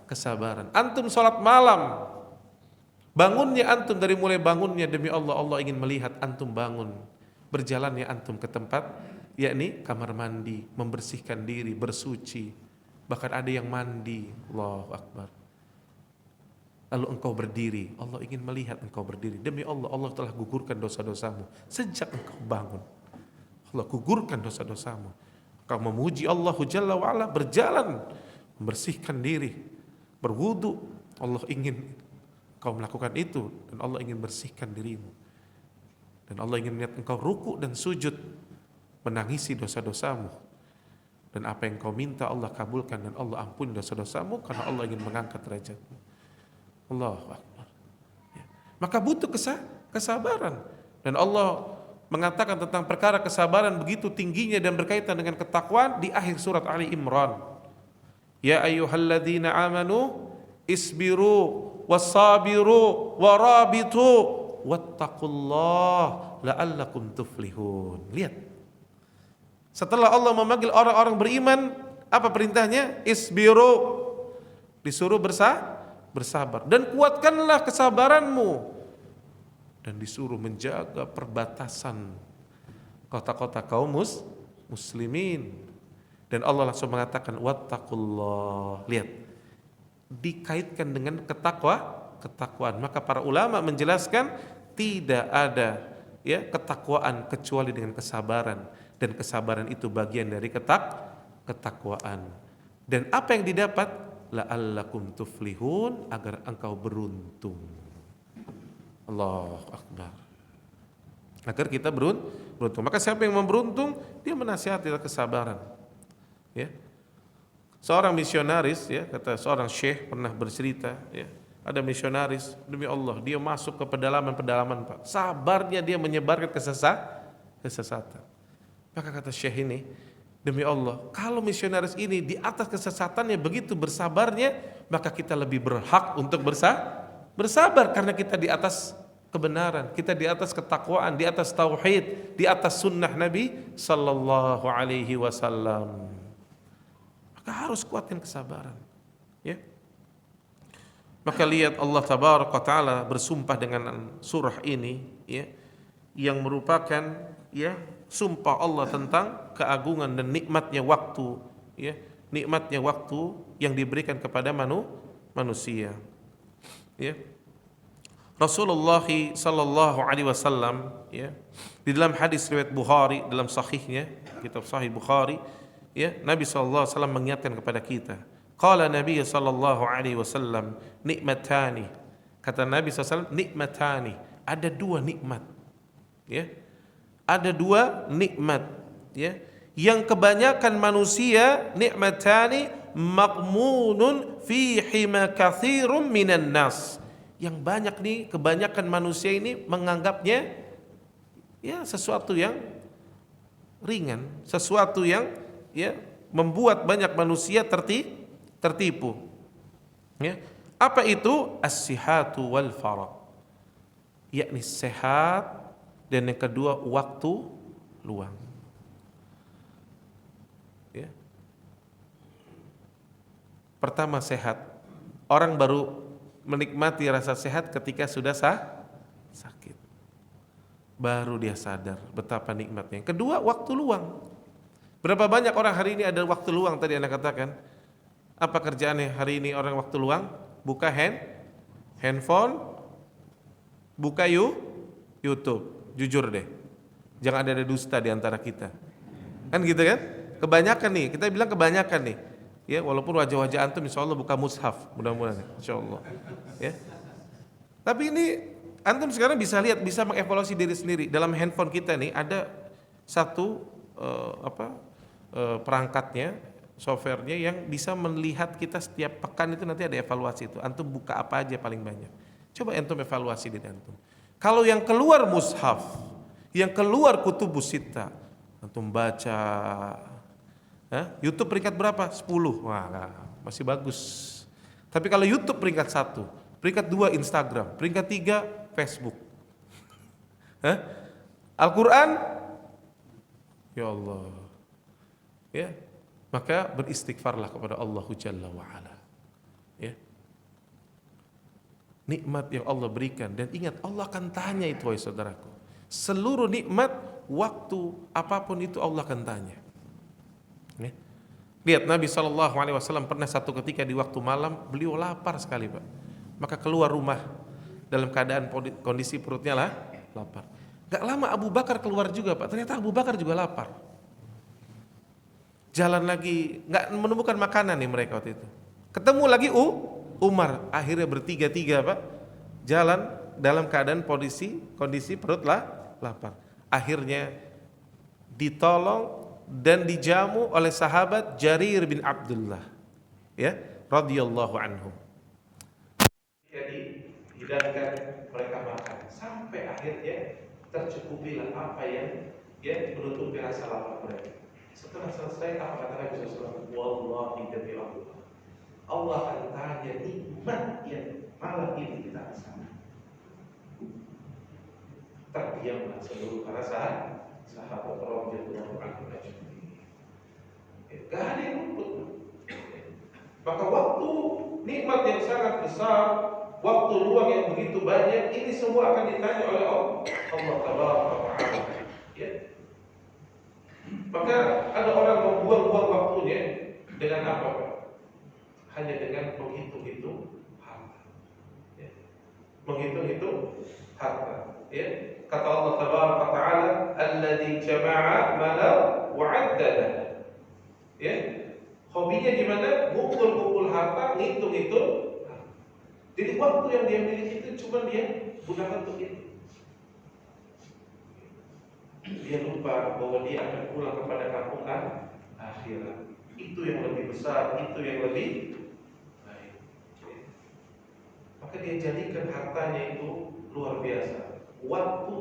kesabaran. Antum sholat malam, bangunnya antum dari mulai bangunnya, demi Allah, Allah ingin melihat antum bangun, berjalannya antum ke tempat, yakni kamar mandi, membersihkan diri, bersuci. Bahkan ada yang mandi, Allahu Akbar. Lalu engkau berdiri, Allah ingin melihat engkau berdiri. Demi Allah, Allah telah gugurkan dosa-dosamu sejak engkau bangun. Allah gugurkan dosa-dosamu. Engkau memuji Allah Jalla wa'ala, berjalan, membersihkan diri, berwudu. Allah ingin engkau melakukan itu, dan Allah ingin bersihkan dirimu. Dan Allah ingin melihat engkau ruku dan sujud, menangisi dosa-dosamu. Dan apa yang kau minta Allah kabulkan, dan Allah ampuni dosa-dosamu, karena Allah ingin mengangkat derajatmu. Allahu Akbar. Ya. Maka butuh kesabaran. Dan Allah mengatakan tentang perkara kesabaran begitu tingginya dan berkaitan dengan ketakwaan di akhir surat Ali Imran. Ya ayyuhalladzina amanu isbiru wasabiru warabitu wattaqullah la'allakum tuflihun. Lihat. Setelah Allah memanggil orang-orang beriman, apa perintahnya? Isbiru. Disuruh bersabar. Dan kuatkanlah kesabaranmu. Dan disuruh menjaga perbatasan kota-kota kaum muslimin. Dan Allah langsung mengatakan wattaqullah. Lihat. Dikaitkan dengan ketakwaan. Maka para ulama menjelaskan tidak ada ya ketakwaan kecuali dengan kesabaran, dan kesabaran itu bagian dari ketakwaan. Dan apa yang didapat? La'allakum tuflihun, agar engkau beruntung. Allahu Akbar. Agar kita beruntung. Maka siapa yang memberuntung, dia menasihati kesabaran. Ya. Seorang misionaris, ya, kata seorang syekh pernah bercerita, ya, ada misionaris, demi Allah, dia masuk ke pedalaman-pedalaman, Pak. Sabarnya dia menyebarkan kesesatan. Maka kata syekh ini, demi Allah, kalau misionaris ini di atas kesesatannya begitu bersabarnya, maka kita lebih berhak untuk bersabar karena kita di atas kebenaran, kita di atas ketakwaan, di atas tauhid, di atas sunnah Nabi sallallahu alaihi wasallam. Maka harus kuatkan kesabaran, ya. Maka lihat Allah tabaraka taala bersumpah dengan surah ini, ya, yang merupakan, ya, sumpah Allah tentang keagungan dan nikmatnya waktu, ya, nikmatnya waktu yang diberikan kepada manusia. Ya. Rasulullah sallallahu alaihi wasallam, ya, di dalam hadis riwayat Bukhari dalam sahihnya, kitab Sahih Bukhari, ya, Nabi sallallahu alaihi wasallam mengingatkan kepada kita. Qala Nabi sallallahu alaihi wasallam, nikmatani. Kata Nabi sallallahu alaihi wasallam, nikmatani, ada dua nikmat. Ya. Ada dua nikmat, ya, yang kebanyakan manusia, nikmatani maqmunun fihima katsirun minan nas. Yang banyak nih, kebanyakan manusia ini menganggapnya, ya, sesuatu yang ringan, sesuatu yang, ya, membuat banyak manusia tertipu. Ya. Apa itu? As-sihatu wal faragh. Yakni sehat, dan yang kedua waktu luang. Ya. Pertama sehat. Orang baru menikmati rasa sehat ketika sudah sakit. Baru dia sadar betapa nikmatnya. Yang kedua waktu luang. Berapa banyak orang hari ini ada waktu luang tadi Anda katakan? Apa kerjaannya hari ini orang waktu luang? Buka handphone, buka YouTube. Jujur deh, jangan ada dusta di antara kita. Kan gitu kan? Kebanyakan nih, kita bilang kebanyakan nih. Ya, walaupun wajah-wajah antum insya Allah buka mushaf, mudah-mudahan insya Allah. Ya. Tapi ini Antum sekarang bisa lihat, bisa mengevaluasi diri sendiri. Dalam handphone kita nih ada satu perangkatnya, softwarenya yang bisa melihat kita setiap pekan itu, nanti ada evaluasi itu. Antum buka apa aja paling banyak. Coba antum evaluasi diri antum. Kalau yang keluar mushaf, yang keluar kutubus sittah, antum baca, YouTube peringkat berapa? 10. Wah, masih bagus. Tapi kalau YouTube peringkat 1, peringkat 2 Instagram, peringkat 3 Facebook. Al-Quran, ya Allah. Ya, maka beristighfarlah kepada Allah Jalla wa Ala. Ya. Nikmat yang Allah berikan, dan ingat Allah akan tanya itu, wahai saudaraku. Seluruh nikmat, waktu apapun itu Allah akan tanya. Ya. Lihat Nabi SAW pernah satu ketika di waktu malam, beliau lapar sekali, Pak. Maka keluar rumah dalam keadaan kondisi perutnya lapar. Gak lama Abu Bakar keluar juga, Pak. Ternyata Abu Bakar juga lapar. Jalan lagi, gak menemukan makanan nih mereka waktu itu. Ketemu lagi Umar, akhirnya bertiga-tiga, Pak, jalan dalam keadaan kondisi perut lapar. Akhirnya ditolong dan dijamu oleh sahabat Jarir bin Abdullah, ya, radhiyallahu anhu. Jadi hidangkan mereka makan sampai akhirnya tercukupilah apa yang menutupi rasa lapar mereka. Setelah selesai, apa kata Nabi SAW? Wallahi demi Allah, Allah akan tanya nikmat yang malam ini kita rasakan. Terdiamlah seluruh para sahabat radhiyallahu anhum ajma'in. Gak ada yang luput. Maka waktu nikmat yang sangat besar, waktu luang yang begitu banyak, ini semua akan ditanya oleh Allah Tabaraka wa Ta'ala. Ya. Maka ada orang membuang-buang waktunya dengan apa, Pak? Hanya dengan menghitung-hitung harta. Ya. Menghitung-hitung harta. Ya. Kata Allah Tabaraka wa Ta'ala, alladzi jama'a malan wa 'addada. Ya. Hobinya gimana? Ngumpul-ngumpul harta, ngitung-ngitung. Jadi waktu yang dia miliki itu cuma dia gunakan untuk itu. Dia lupa bahwa dia akan pulang kepada kampung akhirat. Itu yang lebih besar, itu yang lebih baik. Maka dia jadikan hartanya itu luar biasa. Waktu,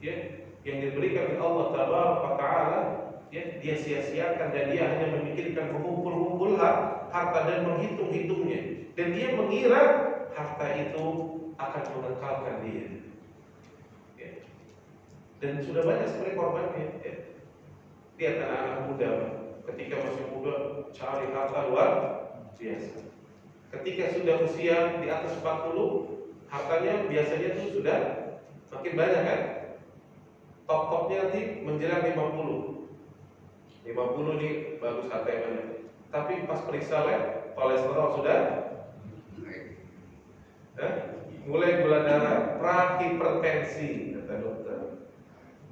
ya, yang diberikan oleh Allah Taala, ya, dia sia-siakan, dan dia hanya memikirkan mengumpul-ngumpul harta dan menghitung-hitungnya, dan dia mengira harta itu akan mengekalkan dia. Ya. Dan sudah banyak sebenarnya korbannya. Ya. Lihat anak-anak muda, ketika masih muda cari harta luar biasa. Ketika sudah usia di atas 40, hartanya biasanya itu sudah makin banyak, kan? Top-topnya nanti menjelang 50 nih bagus harta yang banyak. Tapi pas periksa lab, kolesterol sudah mulai gula darah, prahipertensi, kata dokter.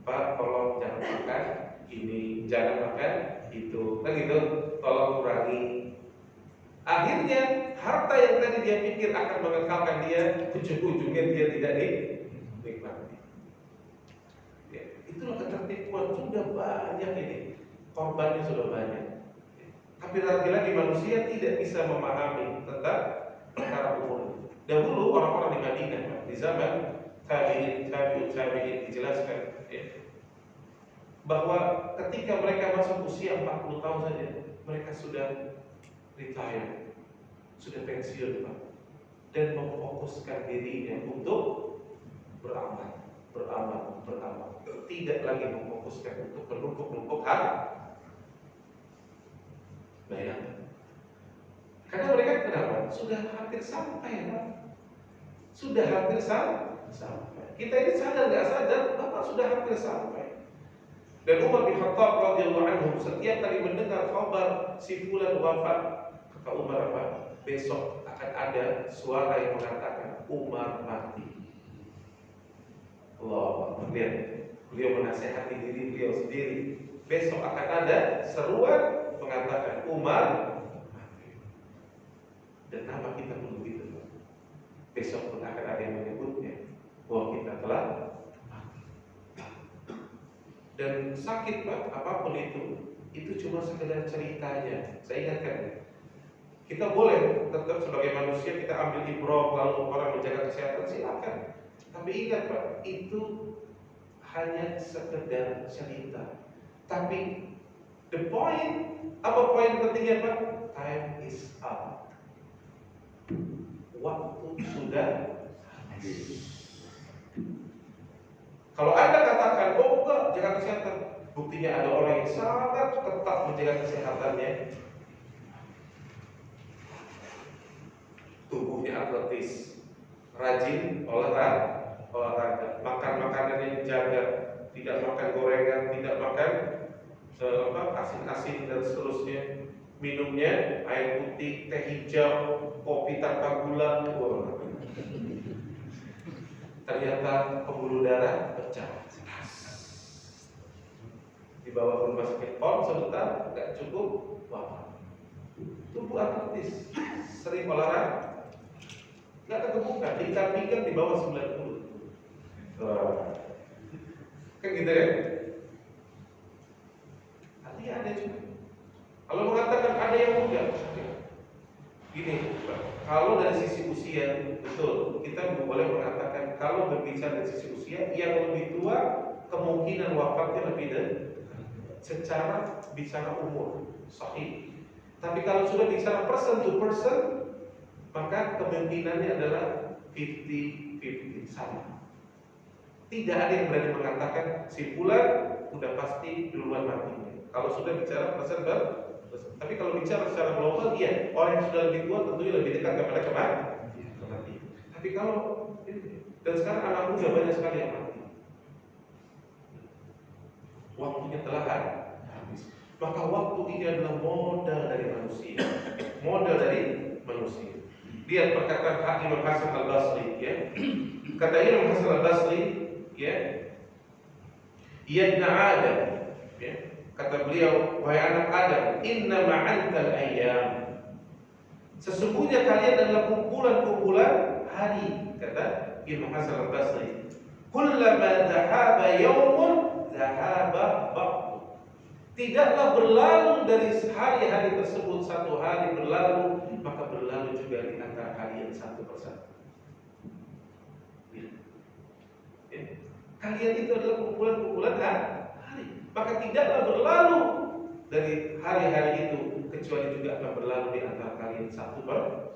Pak, tolong jangan makan ini, jangan makan itu, kan gitu, tolong kurangi. Akhirnya harta yang tadi dia pikir akan mengekalkan dia, ujung-ujungnya dia tidak nikmati. Ya, itulah ketertipuan, sudah banyak ini, korbannya sudah banyak. Tapi lagi-lagi manusia tidak bisa memahami tentang perkara umur. Dahulu orang-orang di Madinah, di zaman tabi'in dijelaskan, ya, bahwa ketika mereka masuk usia 40 tahun saja, mereka sudah retire, sudah pensiun, Pak, dan memfokuskan dirinya untuk beramal, tidak lagi memfokuskan untuk menumpuk harta. Bayangkan. Karena mereka kenapa? Sudah hampir sampai, Pak. Sudah hampir sampai. Kita ini sadar nggak sadar, Bapak sudah hampir sampai. Dan Umar bin Khattab radhiyallahu anhu setiap kali mendengar kabar si fulan wafat, kata Umar apa? Besok akan ada suara yang mengatakan Umar mati. Allah, lihat, beliau menasihati diri beliau sendiri. Besok akan ada seruan mengatakan Umar mati. Dan nama kita pun begitu. Besok pun akan ada yang menyebutnya. bahwa kita telah mati. Dan sakit Pak, apapun itu cuma sekedar ceritanya. Saya ingatkan, kita boleh tetap sebagai manusia kita ambil ibrah lalu orang menjaga kesehatan silakan. Tapi ingat Pak, itu hanya sekedar cerita. Tapi the point, apa poin pentingnya Pak? Time is up. Waktu sudah habis. Kalau Anda katakan, oh enggak, jaga kesehatan, buktinya ada orang yang sangat ketat menjaga kesehatannya, tubuhnya atletis, rajin olahraga, makan makanan yang dijaga, tidak makan gorengan, tidak makan asin-asin dan seterusnya, minumnya air putih, teh hijau, kopi tanpa gula. Ternyata pembuluh darah pecah, dibawa ke rumah sakit sebentar, nggak cukup, wah, tubuh atletis, sering olahraga, nggak ketemukan, diikat di bawah 90. Kan gitu ya? Artinya ada juga. Kalau mengatakan ada yang muda, gini, kalau dari sisi usia, betul, kita boleh mengatakan kalau berbicara dari sisi usia, yang lebih tua kemungkinan wafatnya lebih dari secara bicara umur, sahih. Tapi kalau sudah bicara person to person, maka kemungkinannya adalah 50-50 sama. Tidak ada yang berani mengatakan si fulan udah pasti duluan matinya. Kalau sudah bicara person per person. Tapi kalau bicara secara global, iya, orang yang sudah lebih tua tentunya lebih dekat kepada kematian. Tapi kalau dan sekarang anak muda banyak sekali yang mati. Waktunya telah habis. Maka waktu ini adalah modal dari manusia. Modal dari manusia. Lihat perkataan Imam Hasan Al-Basri, ya. Kata Imam Hasan Al-Basri, ya, "Ya Adam," ya. Kata beliau, "Wahai anak Adam, inna ma'antal ayyam." Sesungguhnya kalian adalah kumpulan-kumpulan hari, kata Imam Hasan Al-Basri. "Kullama dhahaba yawmun dhahaba ba'du." Tidaklah berlalu dari hari-hari tersebut satu hari berlalu, maka berlalu juga di antara kalian satu persatu. Ya. Kalian itu adalah kumpulan-kumpulan hari, maka tidaklah berlalu dari hari-hari itu kecuali juga akan berlalu di antara kalian satu persatu.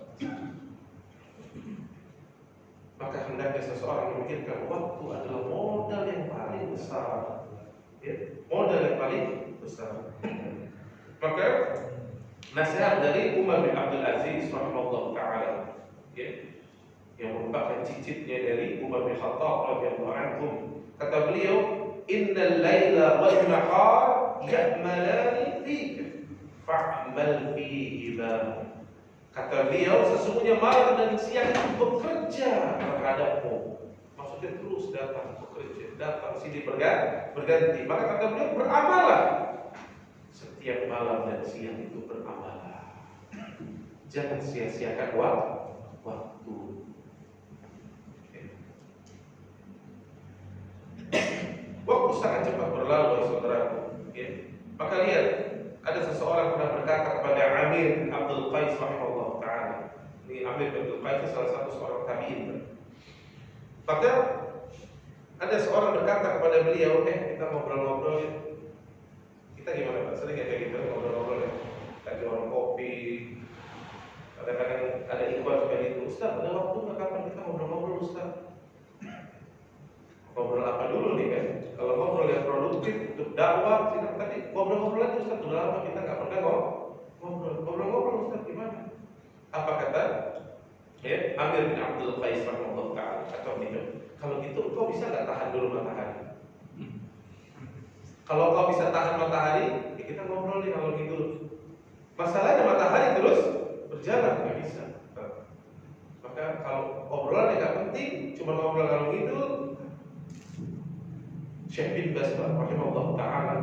Maka hendaknya seseorang memikirkan waktu adalah modal yang paling besar, ya, modal yang paling besar. Maka nasihat dari Umar bin Abdul Aziz rahimahullah taala, ya, yang merupakan cicitnya dari Umar bin Khattab radhiyallahu anhu, kata beliau, "Innal laila wal nahar ya'malani fika fa'mal fihi ma." Kata beliau, sesungguhnya malam dan siang itu bekerja terhadapmu. Maksudnya terus datang bekerja, datang sini berganti. Maka kata beliau, beramalah. Setiap malam dan siang itu beramalah. Jangan sia-siakan waktu. Waktu sangat cepat berlalu, saudaraku. Ya. Maka lihat, ada seseorang pernah berkata kepada Amir bin Abdul Qais rahimahullah taala. Ini Amir bin Abdul Qais salah satu seorang tabi'in. Maka ada seorang berkata kepada beliau, kita ngobrol-ngobrol ya. Kita gimana Pak? Sering kayak gitu ngobrol-ngobrol ya. Lagi warung kopi. Kadang-kadang ada ikhwan juga itu. Ustaz, ada waktu nggak kapan kita ngobrol-ngobrol Ustaz? Ngobrol apa dulu nih kan? Kalau ngobrol yang produktif untuk dakwah, tapi ngobrol-ngobrol aja Ustaz. Udah lama kita nggak pernah ngobrol-ngobrol Ustaz, gimana? Apa kata? Ya, Amir bin Abdul Qais rahimahullah taala kata beliau, kalau gitu kau bisa nggak tahan dulu matahari? Kalau kau bisa tahan matahari, ya kita ngobrol nih kalau gitu. Masalahnya matahari terus berjalan, nggak bisa. Maka kalau obrolan yang nggak penting, cuma ngobrol kalau gitu. Syekh bin Baz rahimahullah taala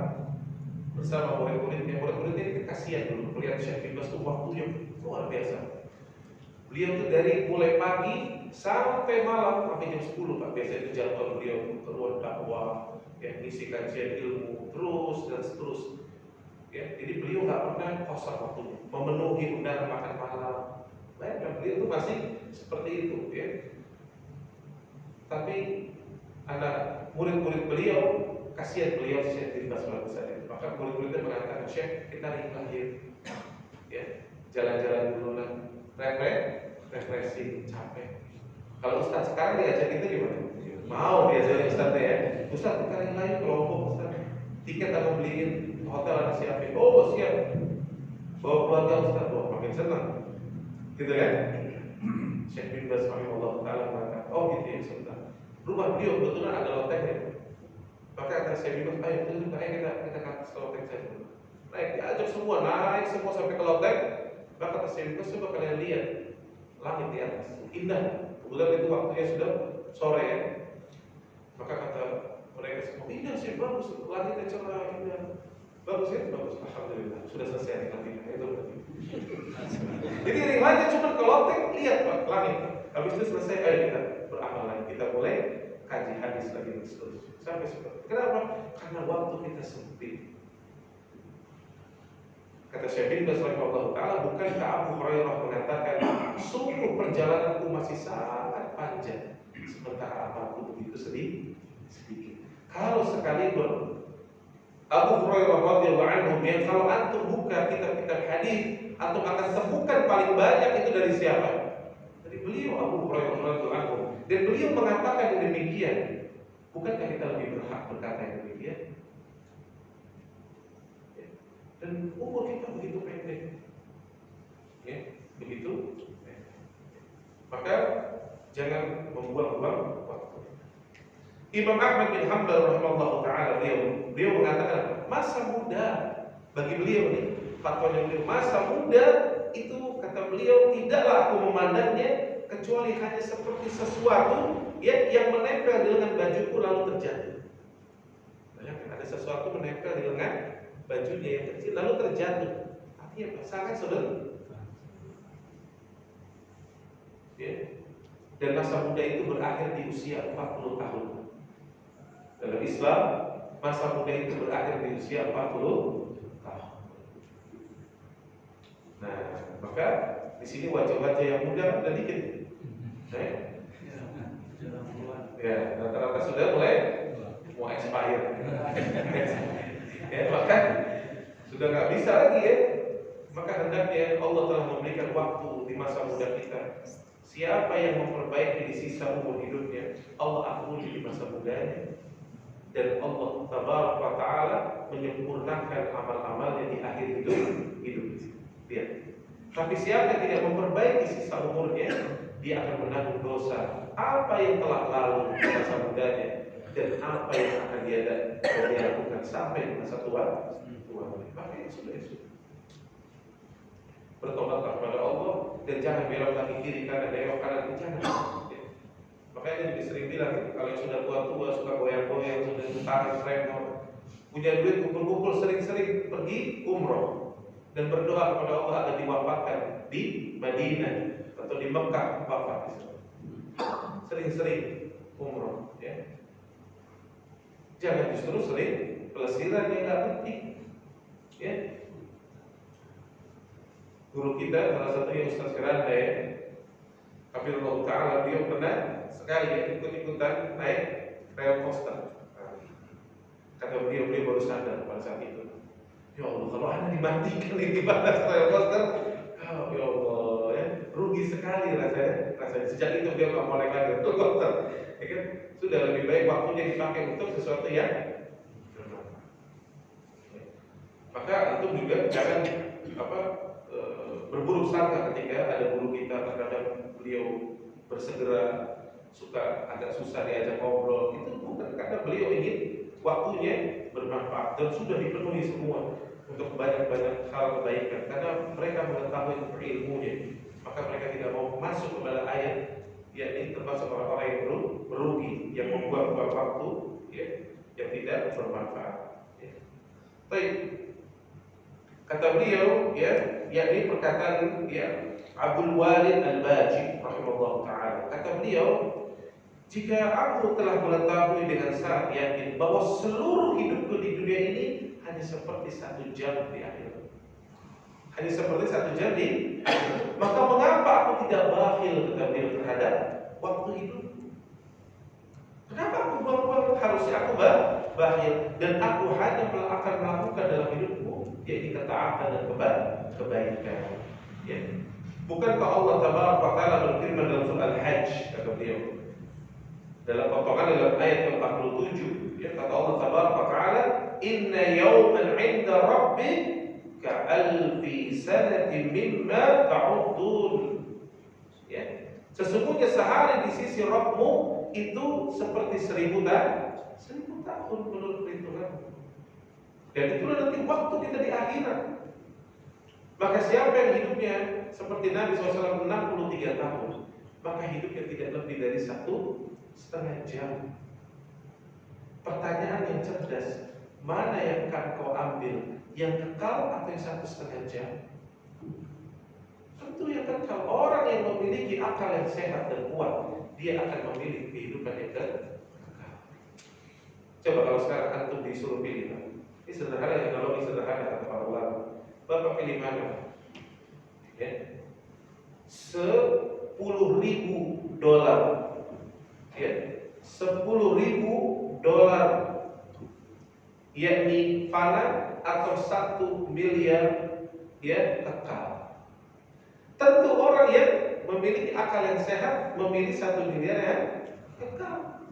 bersama murid-muridnya ini kasihan dulu melihat Syekh bin Baz itu waktunya luar biasa. Beliau itu dari mulai pagi sampai malam, sampai jam 10 Pak. Biasanya itu jadwal beliau keluar dakwah, ya, ngisi kajian ilmu terus dan seterusnya. Ya, jadi beliau nggak pernah kosong waktunya, memenuhi undangan makan malam. Bayangkan beliau itu masih seperti itu, ya. Tapi anak murid-murid beliau, kasihan beliau Syekh bin Baz Al-Utsaimin. Maka murid-muridnya mengatakan, Syekh, kita lahir, ya, jalan-jalan dulu lah, refreshing, capek. Kalau Ustaz sekarang diajak itu gimana? Mau biasanya Ustaznya, ya. Ustaz kita lahir ke Lombok, Ustaz. Tiket aku beliin, hotel ada siapin. Oh siap. Bawa keluarga Ustaz, wah makin senang. Gitu kan? Syekh bin Baz rahimahullah taala mengatakan, oh gitu ya Ustaz. Rumah beliau kebetulan ada lotengnya. Maka kata Syekh bin Baz, ayo kita ke atas loteng saja. Naik, diajak semua naik semua sampai ke loteng. Maka kata Syekh bin Baz, coba kalian lihat langit di atas, indah. Kebetulan itu waktunya sudah sore ya. Maka kata mereka semua, indah sih, bagus, langitnya cerah, indah. Bagus ya, bagus, alhamdulillah. Sudah selesai nanti itu berarti. Jadi riwayatnya cuma ke loteng, lihat Pak, langit. Habis itu selesai, ayo kita beramal lagi. Kita mulai kaji hadis lagi dan seterusnya. Sampai seperti. Kenapa? Karena waktu kita sempit. Kata Syekh bin Baz rahimahullah taala, bukankah Abu Hurairah mengatakan, sungguh perjalananku masih sangat panjang, sementara amalku begitu sedikit. Kalau sekalipun Abu Hurairah radhiyallahu anhu, yang kalau antum buka kitab-kitab hadis, antum akan temukan paling banyak itu dari siapa? Dari beliau Abu Hurairah radhiyallahu anhu. Dan beliau mengatakan yang demikian. Bukankah kita lebih berhak berkata yang demikian? Dan umur kita begitu pendek, ya, begitu. Maka jangan membuang-buang waktu. Imam Ahmad bin Hanbal rahimahullah taala beliau mengatakan masa muda bagi beliau nih, fatwanya beliau, masa muda itu kata beliau tidaklah aku memandangnya kecuali hanya seperti sesuatu yang menempel di lengan bajuku lalu terjatuh. Bayangkan ada sesuatu menempel di lengan bajunya yang kecil lalu terjatuh. Artinya apa? Sangat sederhana. Ya. Dan masa muda itu berakhir di usia 40 tahun. Dalam Islam, masa muda itu berakhir di usia 40 tahun. Nah, maka di sini wajah-wajah yang muda ada dikit. Ya, rata-rata sudah mulai mau expired. Ya, maka sudah nggak bisa lagi ya. Maka hendaknya Allah telah memberikan waktu di masa muda kita. Siapa yang memperbaiki di sisa umur hidupnya, Allah ampuni di masa mudanya. Dan Allah tabaraka wa ta'ala menyempurnakan amal-amalnya di akhir hidup. Lihat. Tapi siapa yang tidak memperbaiki sisa umurnya, dia akan menanggung dosa apa yang telah lalu di masa mudanya dan apa yang akan dia lakukan sampai di masa tua. Maka sudah. Bertobatlah kepada Allah dan jangan belok lagi kiri kanan, belok kanan jangan. Makanya dia sering bilang, kalau sudah tua-tua suka goyang-goyang, sudah tarik remor, punya duit kumpul-kumpul, sering-sering pergi umroh dan berdoa kepada Allah agar diwafatkan di Madinah atau di Mekah, wafat di sana. Sering-sering umroh, ya. Jangan justru sering pelesiran yang nggak penting, ya. Guru kita salah satunya Ustaz Firanda ya, Hafizahullah Ta'ala, beliau pernah sekali ya ikut-ikutan naik rail coaster. Kata beliau baru sadar pada saat itu, ya Allah, kalau anda dimatikan di batas rail coaster, oh, ya Allah ya, rugi sekali rasanya. Sejak itu dia nggak mau naik lagi rail coaster. Ya kan? Sudah lebih baik waktunya dipakai untuk sesuatu yang bermanfaat. Maka itu juga jangan berburuk sangka ketika ada guru kita, terkadang beliau bersegera, suka agak susah diajak ngobrol. Itu bukan karena beliau ingin waktunya bermanfaat dan sudah dipenuhi semua untuk banyak-banyak hal kebaikan, karena mereka mengetahui ilmunya. Maka mereka tidak mau masuk kepada ayat, yakni termasuk orang-orang yang merugi, yang membuang-buang waktu, ya, yang tidak bermanfaat. Ya. Baik. Kata beliau, ya, yakni perkataan ya Abdul Walid Al-Baji rahimahullah taala. Kata beliau, jika aku telah mengetahui dengan sangat yakin bahwa seluruh hidupku di dunia ini hanya seperti 1 jam di akhirat, hanya seperti 1 jam di akhirat, maka mengapa aku tidak bakhil, kata beliau, terhadap waktu hidupku? Kenapa aku buang-buang? Harusnya aku bakhil, dan aku hanya akan melakukan dalam hidupku yaitu ketaatan dan kebaikan. Ya. Bukankah Allah Tabaraka wa Taala berfirman dalam surah Al-Hajj, kata beliau, dalam potongan dalam ayat ke-47, ya, kata Allah Tabaraka wa Taala, "Inna yawman 'inda rabbik ka'alfi sanatin mimma ta'uddun." Ya. Sesungguhnya sehari di sisi Rabbmu itu seperti 1000 tahun menurut perhitungan. Dan itulah nanti waktu kita di akhirat. Maka siapa yang hidupnya seperti Nabi SAW 63 tahun, maka hidupnya tidak lebih dari 1,5 jam. Pertanyaan yang cerdas, mana yang akan kau ambil? Yang kekal atau yang 1,5 jam? Tentu yang kekal. Orang yang memiliki akal yang sehat dan kuat, dia akan memilih kehidupan yang kekal. Coba kalau sekarang antum disuruh pilih, ini sederhana, teknologi sederhana kata para ulama. Bapak pilih mana? Ya. $10.000, ya, $10.000, yakni fana, atau 1 miliar, ya, kekal. Tentu orang yang memiliki akal yang sehat memilih 1 miliar yang kekal.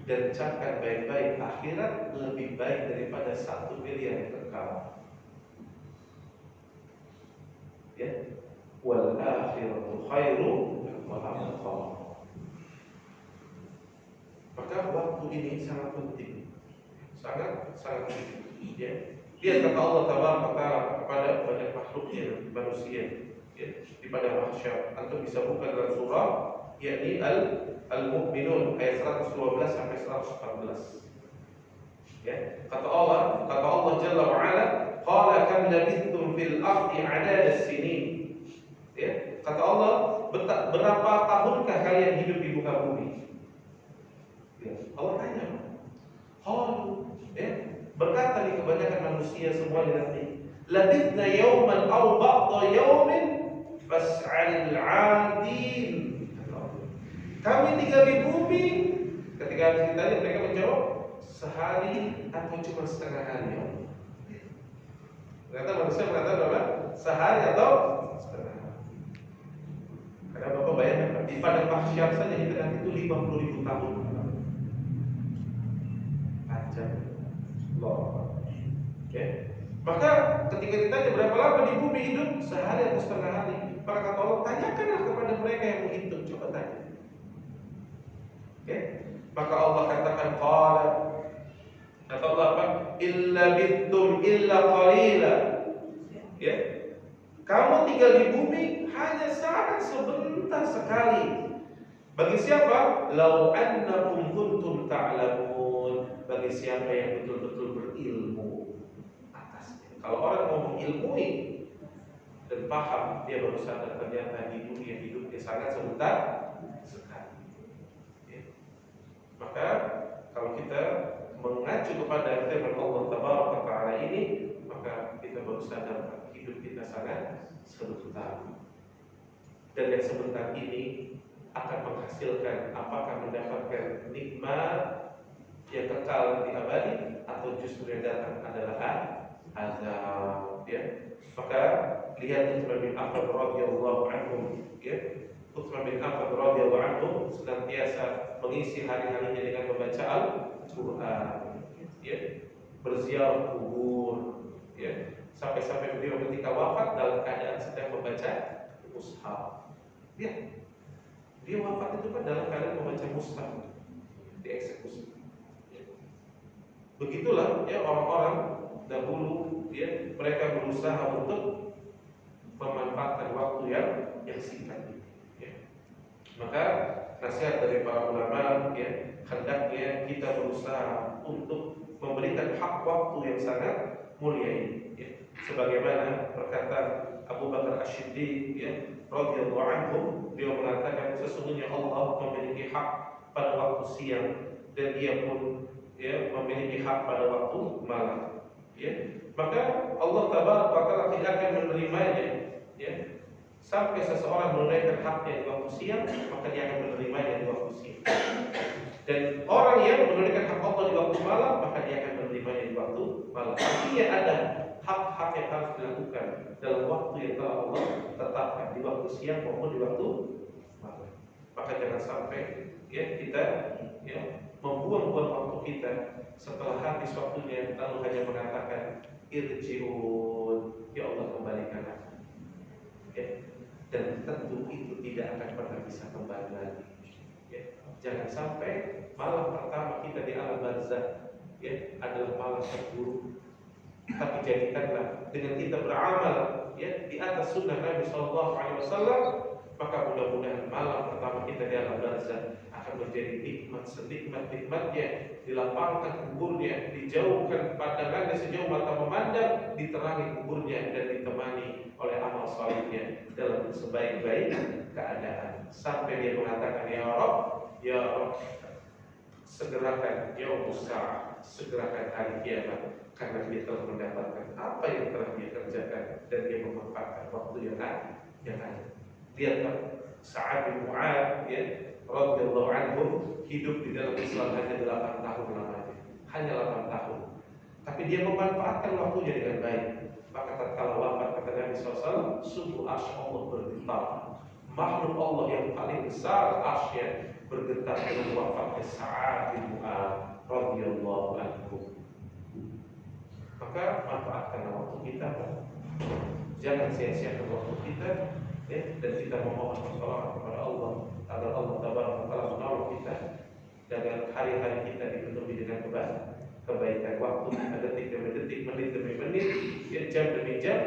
Dan camkan baik-baik, akhirat lebih baik daripada 1 miliar yang kekal. Ya, wal akhiratu khairu wa abqa. Maka waktu ini sangat penting, sangat penting. Ya, lihat kata Allah Tabaraka Taala kepada banyak makhluknya, manusia, ya, di pada mahsyar. Antum bisa buka dalam surah, yakni Al-Mu'minun ayat 112 sampai 114. Ya, kata Allah Jalla wa Ala, qala kam labithtum fil ardi 'adada as-sinin. Ya, kata Allah, berapa tahunkah kalian hidup di muka bumi? Ya, Allah tanya. Ya, berkata nih kebanyakan manusia semuanya nanti, labithna yawman aw ba'da yawmin fas'alil 'adin. Kami tinggal di bumi. Ketika habis ditanya, mereka menjawab, sehari atau cuma setengah hari, ya? Ternyata manusia mengatakan apa? Sehari atau setengah hari. Karena Bapak bayangkan, di padang mahsyar saja kita nanti itu 50.000 tahun. Panjang. Loh. Ya. Maka ketika ditanya berapa lama di bumi hidup, sehari atau setengah hari, maka kata Allah, tanyakanlah kepada mereka yang menghitung. Coba tanya. Okay. Maka Allah katakan, qala, kata Allah apa? Illa bittum illa qalila. Ya. Kamu tinggal di bumi hanya sangat sebentar sekali. Bagi siapa? Lau annakum kuntum ta'lamun. Bagi siapa yang betul-betul berilmu atasnya. Kalau orang mau mengilmui dan paham, dia baru sadar ternyata di dunia hidupnya sangat sebentar sekali. Ya. Maka kalau kita mengacu kepada firman Allah Tabaraka wa Ta'ala ini, maka kita baru sadar hidup kita sangat sebentar. Dan yang sebentar ini akan menghasilkan apakah mendapatkan nikmat yang kekal di abadi atau justru yang datang adalah azab, ya. Maka lihat Utsman bin Affan radhiyallahu anhu, ya. Utsman bin Affan radhiyallahu anhu senantiasa mengisi hari-harinya dengan membaca Al-Qur'an, ya, berziarah kubur, ya, sampai-sampai beliau ketika wafat dalam keadaan sedang membaca mushaf. Ya, dia wafat itu kan dalam keadaan membaca mushaf, dieksekusi. Ya. Begitulah ya orang-orang dahulu, ya, mereka berusaha untuk memanfaatkan waktu yang singkat. Ya. Maka nasihat dari para ulama, ya, hendaknya kita berusaha untuk memberikan hak waktu yang sangat mulia ini, ya. Sebagaimana perkataan Abu Bakar Asy-Siddiq ya radhiyallahu anhu, dia mengatakan sesungguhnya Allah memiliki hak pada waktu siang dan dia pun ya memiliki hak pada waktu malam. Ya, maka Allah Tabaraka wa Taala tidak akan menerimanya. Ya, sampai seseorang menunaikan haknya di waktu siang, maka dia akan menerimanya di waktu siang. Dan orang yang menunaikan hak Allah di waktu malam, maka dia akan menerimanya di waktu malam. Artinya ada hak-hak yang harus dilakukan dalam waktu yang telah Allah tetapkan di waktu siang maupun di waktu malam. Maka jangan sampai ya kita ya membuang-buang waktu kita setelah habis waktunya lalu hanya mengatakan irji'un, ya Allah kembalikan aku. Ya. Dan tentu itu tidak akan pernah bisa kembali lagi. Ya. Jangan sampai malam pertama kita di alam barzakh ya adalah malam terburuk. Tapi jadikanlah dengan kita beramal ya di atas sunnah Nabi Shallallahu Alaihi Wasallam, maka mudah-mudahan malam pertama kita di alam barzakh akan menjadi nikmat senikmat-nikmatnya, dilapangkan kuburnya, dijauhkan pandangannya sejauh mata memandang, diterangi kuburnya dan ditemani oleh amal salihnya dalam sebaik-baik keadaan sampai dia mengatakan ya Rabb, segerakan yaumus sa'ah, segerakan hari kiamat, karena dia telah mendapatkan apa yang telah dia kerjakan dan dia memanfaatkan waktu yang ada. Lihatlah Sa'ad bin Mu'adz ya radhiyallahu anhu hidup di dalam Islam hanya 8 tahun lamanya, hanya 8 tahun. Tapi dia memanfaatkan waktunya dengan baik. Maka tatkala wafat kata Nabi SAW, sungguh arsy Allah bergetar. Makhluk Allah yang paling besar arsy bergetar dengan wafatnya Sa'ad bin Mu'adz radhiyallahu anhu. Maka manfaatkan waktu kita, jangan sia-siakan waktu kita ya, dan kita memohon pertolongan kepada Allah agar Allah Tabaraka wa Taala menolong kita agar hari-hari kita dipenuhi dengan kebaikan waktu, detik demi detik, menit demi menit, ya, jam demi jam,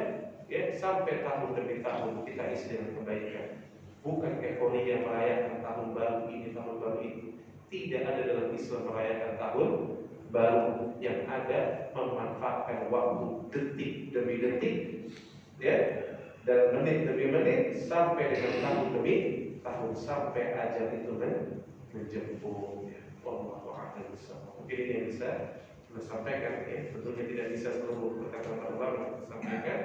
ya, sampai tahun demi tahun kita isi dengan kebaikan. Bukan euforia merayakan tahun baru ini, tahun baru itu. Tidak ada dalam Islam merayakan tahun baru. Yang ada memanfaatkan waktu detik demi detik, ya, dan menit demi menit sampai dengan tahun demi tahun sampai ajal itu menjemput. Ya, Allahu a'lam bishawab. Mungkin ini yang bisa kita sampaikan. Ya, tentunya tidak bisa seluruh perkataan ulama kita sampaikan,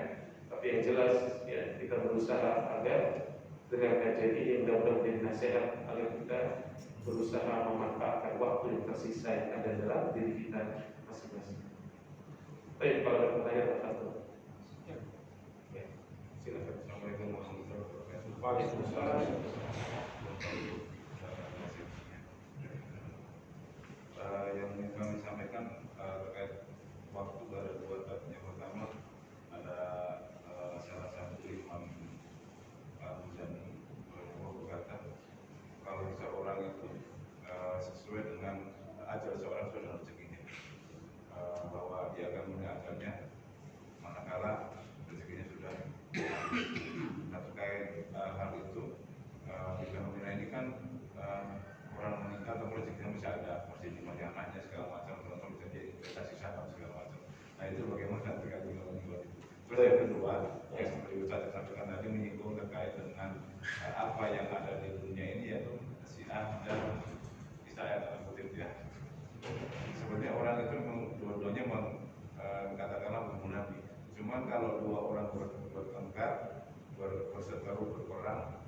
tapi yang jelas ya kita berusaha agar dengan kajian ini mudah-mudahan menjadi nasihat agar kita berusaha memanfaatkan waktu yang tersisa yang ada dalam diri kita masing-masing. Baik, kalau ada pertanyaan satu. Ya, silakan. Assalamualaikum warahmatullahi wabarakatuh. Waalaikumsalam. Yang ingin kami sampaikan terkait waktu ada dua tab. Yang pertama ada salah satu imam Al-Muzani berkata kalau seorang itu sesuai dengan ajal seorang sesuai dengan rezekinya, bahwa dia akan mengajarnya manakala rezekinya sudah. Nah, terkait hal itu di fenomena ini kan orang meninggal atau rezekinya masih ada, masih dimiliki anaknya segala macam, terus bisa jadi investasi saham segala macam. Nah, itu bagaimana terkait dengan meninggal itu. Terus yang kedua, yang seperti Ustaz sampaikan tadi menyinggung terkait dengan apa yang ada di dunia ini, yaitu Syiah dan Israel dalam kutip ya. Sebenarnya orang itu dua-duanya katakanlah membunuh Nabi. Cuman kalau dua orang bertengkar, berseteru, berperang,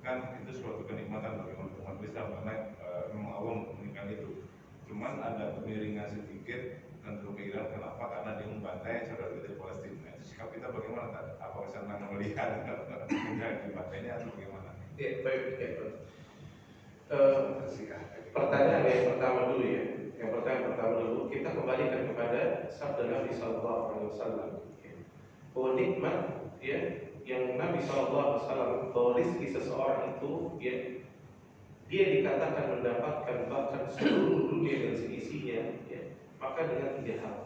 kan itu suatu kenikmatan bagi umat Islam karena memang Allah menginginkan itu. Cuman ada kemiringan sedikit dan kepikiran kenapa? Karena dia membantai saudara kita di Palestina. Sikap kita bagaimana? Apakah senang melihat dibantainya atau bagaimana? Ya, baik. Pertanyaan yang pertama dulu ya. Yang pertama dulu kita kembalikan kepada sabda Nabi Sallallahu Alaihi Wasallam. Bahwa nikmat ya yang Nabi Sallallahu Alaihi Wasallam bahwa rizki seseorang itu ya dia dikatakan mendapatkan bahkan seluruh dunia dan seisinya ya, maka dengan 3 hal.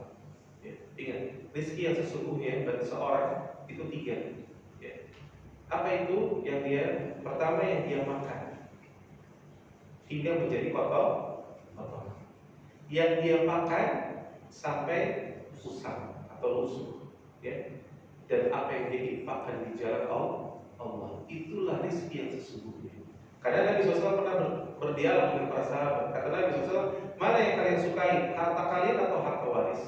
Ya, ingat, rizki yang sesungguhnya bagi seorang itu 3. Ya. Apa itu? Yang dia pertama yang dia makan hingga menjadi kotor. Yang dia makan sampai usang atau lusuh. Ya. dan apa yang diinfakkan di jalan Allah. Itulah rezeki yang sesungguhnya. Karena Nabi SAW pernah berdialog dengan para sahabat. Kata Nabi SAW, mana yang kalian sukai, harta kalian atau harta waris?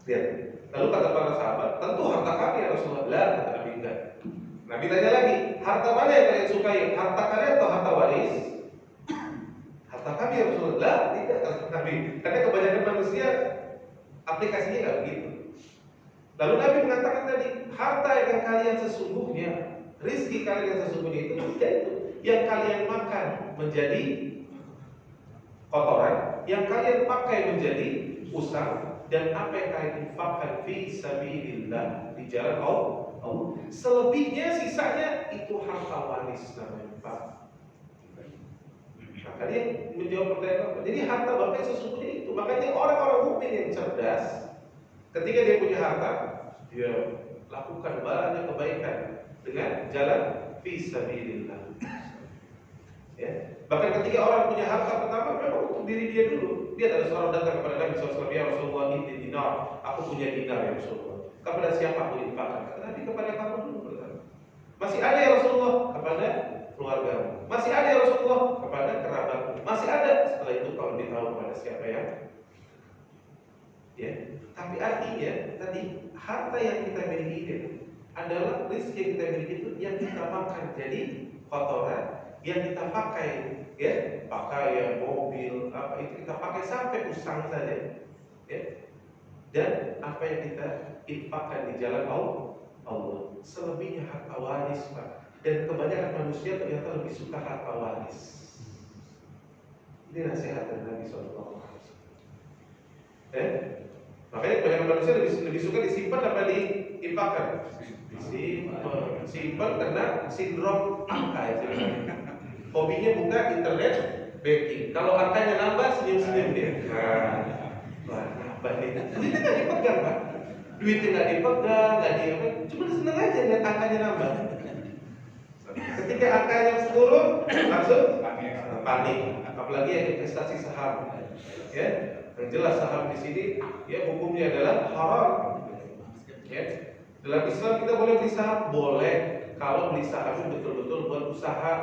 Lihat. Lalu kata para sahabat, tentu harta kami ya Rasulullah. Lah, kata Nabi, enggak. Nabi tanya lagi, harta mana yang kalian sukai, harta kalian atau harta waris? Harta kami ya Rasulullah. Lah, tidak, kata Nabi. Karena kebanyakan manusia aplikasinya nggak begitu. Lalu Nabi mengatakan tadi, harta yang kalian sesungguhnya, rizki kalian yang sesungguhnya itu tidak itu. Yang kalian makan menjadi kotoran, yang kalian pakai menjadi usang, dan apa yang kalian infakkan fi sabilillah, di jalan Allah. Selebihnya sisanya itu harta waris namanya, Pak. Maka dia menjawab pertanyaan Bapak. Jadi harta Bapak sesungguhnya itu. Makanya orang-orang mukmin yang cerdas, ketika dia punya harta, dia lakukan banyak kebaikan dengan jalan fi sabilillah. Ya. Bahkan ketika orang punya harta pertama memang untuk diri dia dulu. Dia ada seorang datang kepada Nabi SAW, ya Rasulullah, ini dinar, aku punya dinar ya Rasulullah. Kepada siapa aku infakkan? Kata Nabi, kepada kamu dulu pertama. Masih ada ya Rasulullah? Kepada keluargamu. Masih ada ya Rasulullah? Kepada kerabatmu. Masih ada. Setelah itu kau lebih tahu kepada siapa ya. Ya. Tapi artinya tadi harta yang kita miliki itu adalah rezeki yang kita miliki itu yang kita makan jadi kotoran, yang kita pakai ya, pakaian, mobil, apa itu kita pakai sampai usang saja, ya. Dan apa yang kita infakkan di jalan Allah. Selebihnya harta waris, Pak. Dan kebanyakan manusia ternyata lebih suka harta waris. Ini nasihat dari Nabi SAW. Makanya kebanyakan manusia lebih suka disimpan apa diinfakkan? Simpan karena sindrom angka ya. Hobinya buka internet banking. Kalau angkanya nambah senyum-senyum dia. Wah, nambah nih. Duitnya nggak dipegang, Pak. Duitnya nggak dipegang, nggak di apa. Cuma seneng aja lihat angkanya nambah. Ketika angkanya turun, langsung panik. Apalagi yang investasi saham, ya. Yang jelas saham di sini, ya hukumnya adalah haram. Ya. Dalam Islam kita boleh beli saham, boleh kalau beli saham itu betul-betul buat usaha.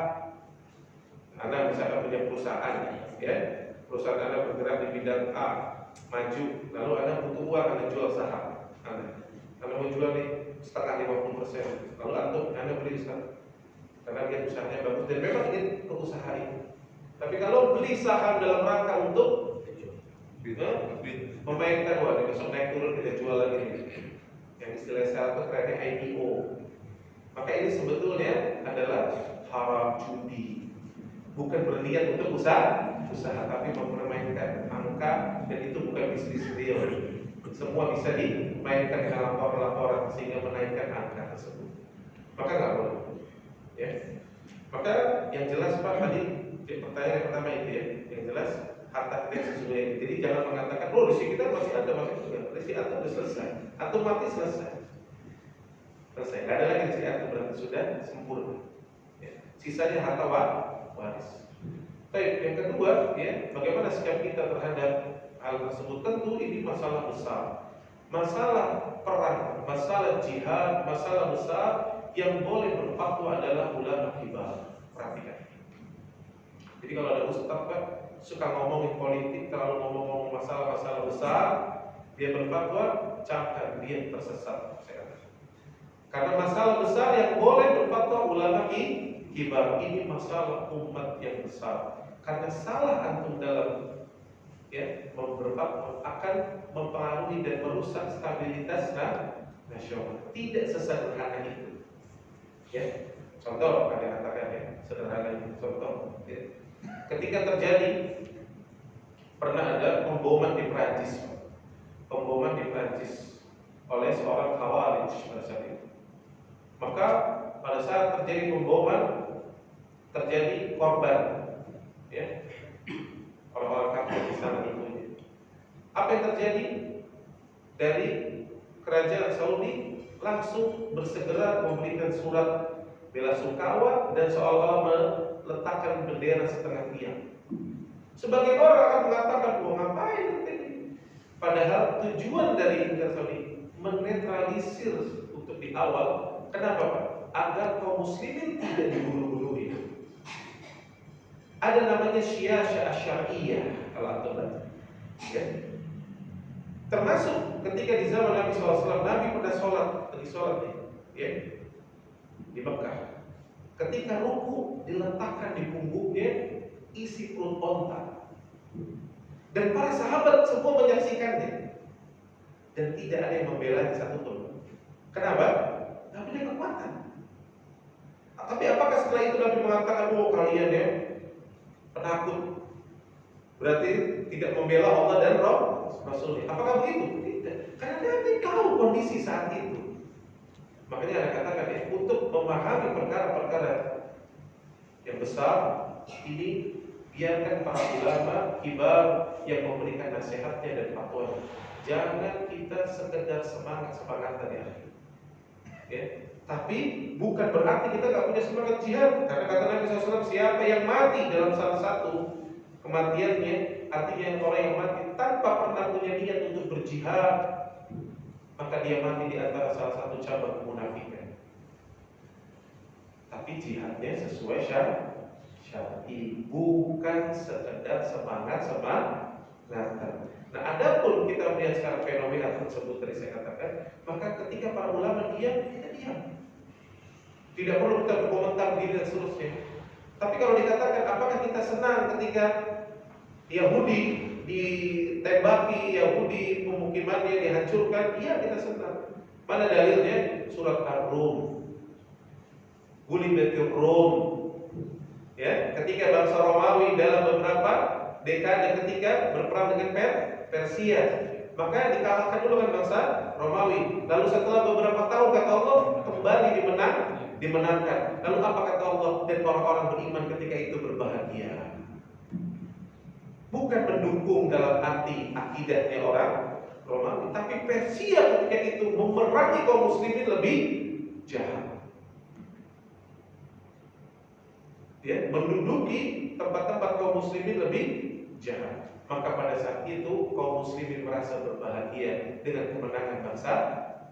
Anda misalkan punya perusahaan, ya, perusahaan Anda bergerak di bidang A, maju, lalu Anda butuh uang, Anda jual saham. Anda mau jual nih setengah 50%, lalu Anda beli saham karena dia usahanya bagus dan memang ingin ke usaha itu. Tapi kalau beli saham dalam rangka untuk memainkan, wah besok naik turun kita jual lagi, yang istilah sekarang itu kerennya IPO. Maka ini sebetulnya adalah haram judi. Bukan berniat untuk usaha, tapi mempermainkan angka, dan itu bukan bisnis real. Semua bisa dimainkan dengan laporan-laporan sehingga menaikkan angka tersebut. Maka nggak boleh. Ya. Maka yang jelas Pak tadi pertanyaan yang pertama itu ya, yang jelas harta kita sesungguhnya. Jadi jangan mengatakan, oh rezeki kita masih ada, rezeki atau sudah selesai, atau mati selesai. Selesai. Nggak ada lagi rezeki atau berarti sudah sempurna. Ya. Sisanya harta waris. Baik, yang kedua, ya, bagaimana sikap kita terhadap hal tersebut? Tentu ini masalah besar, masalah perang, masalah jihad, masalah besar yang boleh berfatwa adalah ulama kibar. Perhatikan. Jadi kalau ada ustaz Pak suka ngomongin politik, terlalu ngomong-ngomong masalah-masalah besar, dia berfatwa, camkan dia tersesat. Saya katakan. Karena masalah besar yang boleh berfatwa ulama kibar, ini masalah umat yang besar. Karena salah antum dalam berfatwa akan mempengaruhi dan merusak stabilitas nasional. Tidak sesederhana itu. Ya, contoh ada katakan ya, sederhana itu. Contoh, ya. Ketika terjadi pernah ada pemboman di Prancis oleh seorang Khawarij pada saat itu. Maka pada saat terjadi pemboman terjadi korban, ya, orang-orang kafir di sana tentunya. Apa yang terjadi? Dari kerajaan Saudi langsung bersegera memberikan surat bela sungkawa dan seolah-olah meletakkan bendera setengah tiang. Sebagian orang akan mengatakan, "Wah, ngapain ini?" Padahal tujuan dari Saudi menetralisir untuk di awal. Kenapa Pak? Agar kaum muslimin tidak dibunuh-bunuh itu. Ada namanya syiah syariah kalau antum baca. Ya. Termasuk ketika di zaman Nabi SAW, Nabi pernah lagi sholat nih, ya, di Mekah. Ketika ruku diletakkan di punggungnya isi perut onta, dan para sahabat semua menyaksikannya, dan tidak ada yang membela satupun. Kenapa? Gak punya kekuatan. Tapi apakah setelah itu Nabi mengatakan, oh kalian ya penakut, berarti tidak membela Allah dan Rasulnya? Apakah begitu? Tidak. Karena Nabi tahu kondisi saat itu. Makanya ada katakan ya, untuk memahami perkara-perkara yang besar ini, biarkan para ulama kibar yang memberikan nasihatnya dan fatwa. Jangan kita sekedar semangat-semangatan ya. Tapi bukan berarti kita gak punya semangat jihad. Karena kata Nabi SAW, siapa yang mati dalam salah satu kematiannya, artinya orang yang mati tanpa pernah punya niat untuk berjihad, maka dia mati di antara salah satu cabang kemunafikan. Tapi jihadnya sesuai syar'i, bukan sekedar semangat-semangatan. Nah, adapun kita melihat sekarang fenomena tersebut tadi saya katakan, maka ketika para ulama diam, kita diam. Tidak perlu kita berkomentar begini dan seterusnya. Tapi kalau dikatakan apakah kita senang ketika Yahudi ditembaki, Yahudi pemukimannya dihancurkan? Iya, kita senang. Mana dalilnya? Surat Ar-Rum. Gulibatir Rum. Ya, ketika bangsa Romawi dalam beberapa dekade ketika berperang dengan Persia, maka dikalahkan dulu kan bangsa Romawi. Lalu setelah beberapa tahun kata Allah kembali dimenangkan. Lalu apa kata Allah? Dan orang-orang beriman ketika itu berbahagia. Bukan mendukung dalam arti akidahnya orang Romawi, tapi Persia ketika itu memerangi kaum muslimin lebih jahat. Ya, menduduki tempat-tempat kaum muslimin lebih jahat. Maka pada saat itu kaum muslimin merasa berbahagia dengan kemenangan bangsa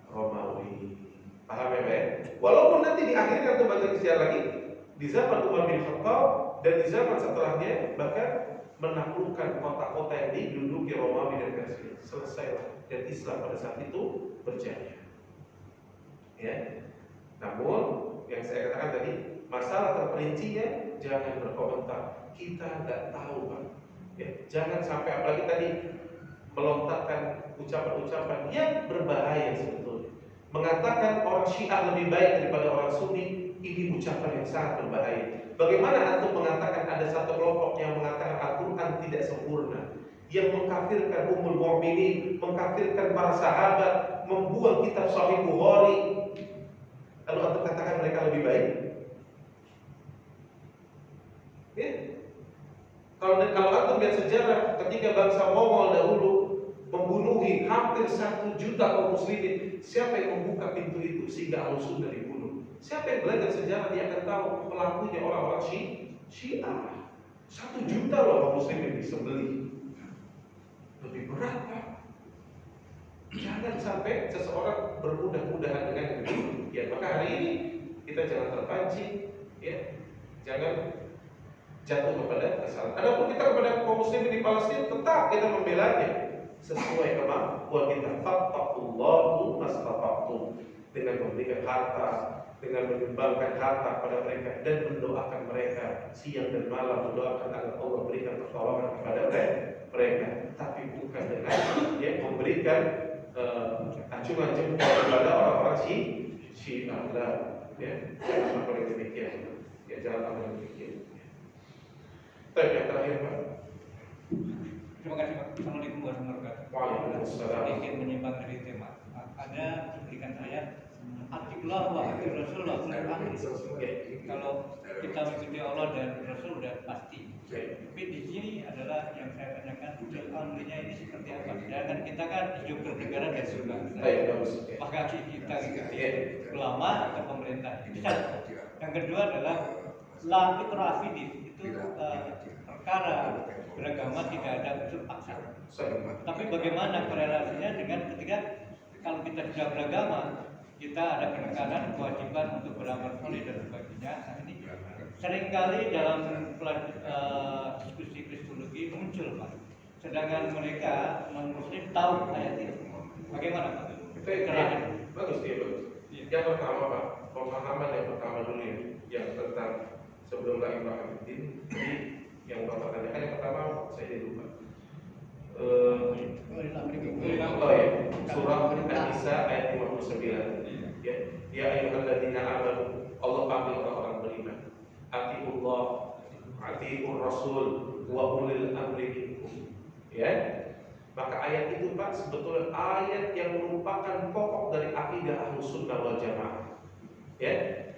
Romawi. Paham ya, Pak? Walaupun nanti di akhirnya kita baca sejarah lagi, di zaman Umar bin Khattab dan di zaman setelahnya bahkan menaklukkan kota-kota yang diduduki Romawi dan Persia. Selesailah, dan Islam pada saat itu berjaya. Ya. Namun yang saya katakan tadi, masalah terperincinya jangan berkomentar. Kita nggak tahu, Pak. Ya, jangan sampai apalagi tadi melontarkan ucapan-ucapan yang berbahaya sebetulnya. Mengatakan orang Syiah lebih baik daripada orang Sunni, ini ucapan yang sangat berbahaya. Bagaimana antum mengatakan ada satu kelompok yang mengatakan Al-Quran tidak sempurna, yang mengkafirkan Ummul Mu'minin, mengkafirkan para sahabat, membuang kitab Sahih Bukhari, lalu antum katakan mereka lebih baik? Ya. Kalau antum lihat sejarah ketika bangsa Mongol dahulu membunuhi hampir 1 juta kaum muslimin, siapa yang membuka pintu itu sehingga Al-Sunnah dibunuh? Siapa yang belajar sejarah dia akan tahu pelakunya orang-orang Syiah. 1 juta loh kaum muslimin disembelih. Lebih berat, Pak. Jangan sampai seseorang bermudah-mudahan dengan yang begitu. Ya, maka hari ini kita jangan terpancing, ya, jangan jatuh kepada kesalahan. Adapun kita kepada kaum muslimin di Palestina, tetap kita membelanya sesuai kemampuan kita. Fattaqullahu mastata'tum, dengan memberikan harta, dengan menyumbangkan harta kepada mereka dan mendoakan mereka siang dan malam, mendoakan agar Allah berikan pertolongan kepada mereka. Tapi bukan dengan memberikan acungan jempol kepada orang-orang Syiah. Ya, jangan sampai demikian. Ya, jangan sampai demikian. Tapi yang terakhir, Pak. Terima kasih, Pak. Assalamualaikum warahmatullahi wabarakatuh. Waalaikumsalam. Sedikit menyimpang dari tema. Ada cuplikan ayat Atiqullah wa atiqur Rasul wa ulil amri. Kalau kita mengikuti Allah dan Rasul sudah pasti. Tapi di sini adalah yang saya tanyakan, ulil amrinya ini seperti apa? Sedangkan kita kan hidup bernegara dan berbangsa. Apakah kita ikuti ulama atau pemerintah? Itu satu. Yang kedua adalah la ikraha fid, itu perkara beragama tidak ada unsur paksa. Tapi bagaimana korelasinya dengan ketika kalau kita sudah beragama, kita ada penekanan kewajiban untuk beramal soleh dan sebagainya. Nah, ini seringkali dalam diskusi kristologi muncul, Pak. Sedangkan mereka non-muslim tahu ayat itu. Bagaimana, Pak? Bagus ya, bagus. Yang pertama Pak, pemahaman yang pertama dulu ya, yang tentang sebelum la ilaha illallah. Jadi yang Bapak tanyakan yang pertama saya lupa. Oh ya, surah An-Nisa ayat 59. Ya ayyuhalladzina amanu, Allah panggil orang-orang beriman. Atiullah, atiur rasul, wa ulil amri minkum. Ya. Maka ayat itu Pak sebetulnya ayat yang merupakan pokok dari akidah Ahlus Sunnah wal Jamaah. Ya.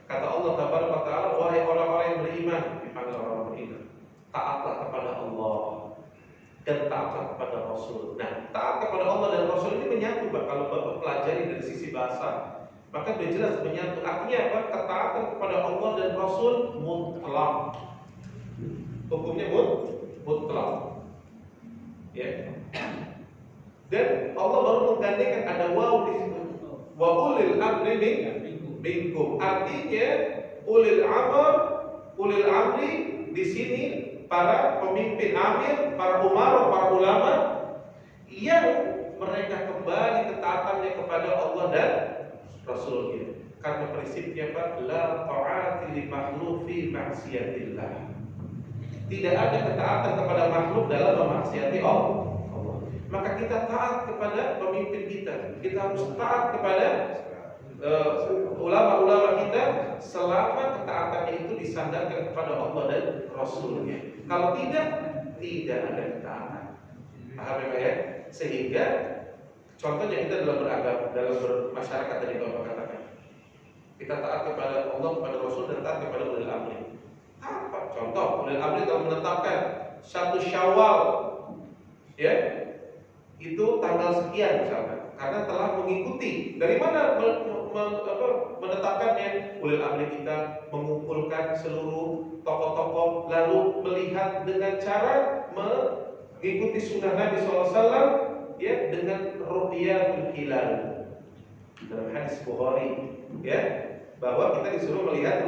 Kata Allah Taala, wahai orang-orang yang beriman, dipanggil orang beriman, taatlah kepada Allah dan taatlah kepada Rasul. Nah, taat kepada Allah dan Rasul ini menyatu Pak. Kalau Bapak pelajari dari sisi bahasa, maka sudah jelas menyatu. Artinya apa? Ketaatan kepada Allah dan Rasul mutlak. Hukumnya mutlak. Ya. Dan Allah baru menggandengkan ada waw di situ. Wa ulil amri minkum. Artinya ulil amri di sini para pemimpin amir, para umara, para ulama yang mereka kembali ketaatannya kepada Allah dan Rasulnya. Karena prinsipnya Pak, la ta'ati li makhluk fi ma'siyatillah. Tidak ada ketaatan kepada makhluk dalam memaksiati Allah. Maka kita taat kepada pemimpin kita. Kita harus taat kepada ulama-ulama kita selama ketaatannya itu disandarkan kepada Allah dan Rasulnya. Kalau tidak ada ketaatan. Paham ya Pak ya? Sehingga contohnya kita dalam beragama, dalam bermasyarakat tadi Bapak katakan, kita taat kepada Allah, kepada Rasul dan taat kepada ulil amri. Apa? Contoh, ulil amri telah menetapkan 1 Syawal, ya, itu tanggal sekian misalkan, karena telah mengikuti. Dari mana menetapkannya? Ulil amri kita mengumpulkan seluruh tokoh-tokoh, lalu melihat dengan cara mengikuti sunnah Nabi SAW, ya, dengan ru'yatul hilal. Dalam hadis Bukhari, ya, bahwa kita disuruh melihat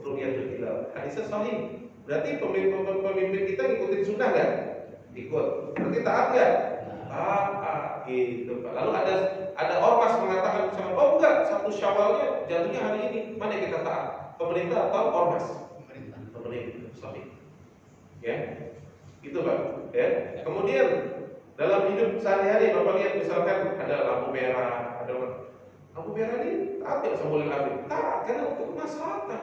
ru'yatul hilal. Hadisnya sahih. Berarti pemimpin kita ngikutin sunnah kan? Ikut. Berarti taat nggak? Taat, gitu Pak. Lalu ada ormas mengatakan misalnya, oh enggak, 1 Syawalnya jatuhnya hari ini. Mana yang kita taat? Pemerintah atau ormas? Pemerintah. Sahih. Ya, itu Pak. Ya. Kemudian dalam hidup sehari-hari Bapak lihat misalkan ada lampu merah, ada lampu merah ini taat ya sama ulil amri. Taat karena untuk kemaslahatan.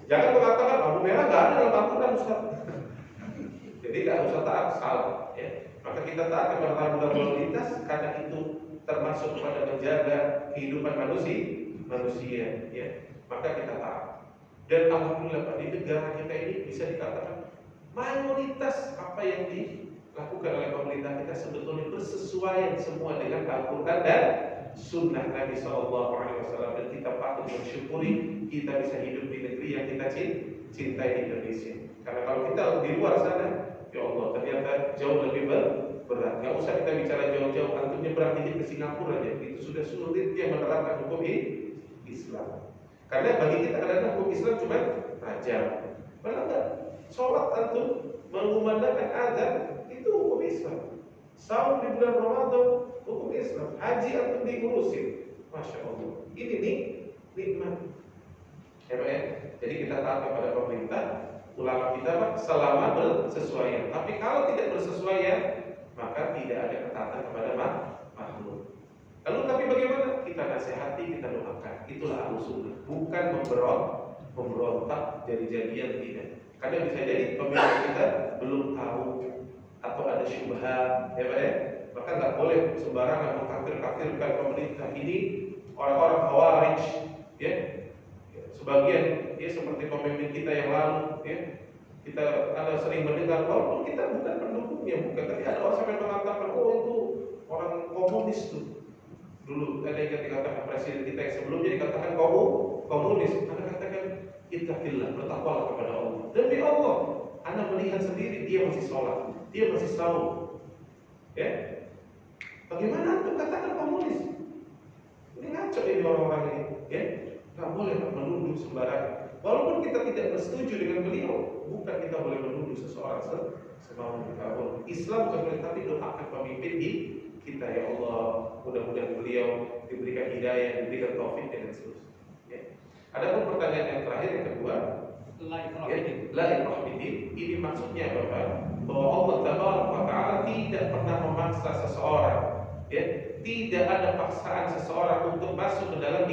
Jangan mengatakan lampu merah nggak ada dalam Al-Quran Ustaz. Jadi nggak usah taat, salah. Ya. Maka kita taat kepada rambu lalu lintas karena itu termasuk kepada menjaga kehidupan manusia. Ya. Maka kita taat. Dan alhamdulillah Pak, di negara kita ini bisa dikatakan mayoritas apa yang dilakukan oleh pemerintah kita sebetulnya bersesuaian semua dengan Al-Quran dan Sunnah Nabi SAW. Dan kita patut bersyukuri kita bisa hidup di negeri yang kita cintai di Indonesia. Karena kalau kita di luar sana, ya Allah, ternyata jauh lebih berat. Gak usah kita bicara jauh-jauh, antum nyebrang dikit ke Singapura aja, itu sudah sulitnya menerapkan hukum Islam. Karena bagi kita kadang-kadang hukum Islam cuma rajam. Padahal enggak. Sholat antum mengumandangkan azan itu hukum Islam. Saum di bulan Ramadan hukum Islam. Haji antum diurusin. Masya Allah. Ini nih nikmat. Ya Pak ya. Jadi kita taat kepada pemerintah, ulama kita Pak, selama bersesuaian. Tapi kalau tidak bersesuaian, maka tidak ada ketaatan kepada makhluk. Lalu tapi bagaimana? Kita nasihati, kita doakan. Itulah Ahlus Sunnah. Bukan memberontak jadi-jadian, tidak. Karena bisa jadi pemimpin kita belum tahu atau ada syubhat, ya Pak ya. Maka nggak boleh sembarangan mengkafir-kafirkan pemerintah. Ini orang-orang Khawarij, ya. Sebagian ya seperti pemimpin kita yang lalu, ya. Kita ada sering mendengar, walaupun kita bukan pendukungnya, bukan. Tapi ada orang sampai mengatakan, oh itu orang komunis tuh. Dulu ada yang dikatakan presiden kita yang sebelumnya dikatakan komunis. Anda katakan ittaqillah, bertakwalah kepada Allah. Demi Allah, Anda melihat sendiri dia masih sholat, dia masih saum. Ya. Bagaimana antum katakan komunis? Ini ngaco ini orang-orang ini, ya. Nggak boleh menuduh sembarangan. Walaupun kita tidak bersetuju dengan beliau, bukan kita boleh menuduh seseorang semau kita. Islam bukan boleh, tapi doakan pemimpin kita, ya Allah, mudah-mudahan beliau diberikan hidayah, diberikan taufik dan seterusnya. Ya. Ada pun pertanyaan yang terakhir, yang kedua, la ikrah fiddin. Ini maksudnya Bapak, bahwa Allah Taala tidak pernah memaksa seseorang, ya, tidak ada paksaan seseorang untuk masuk ke dalam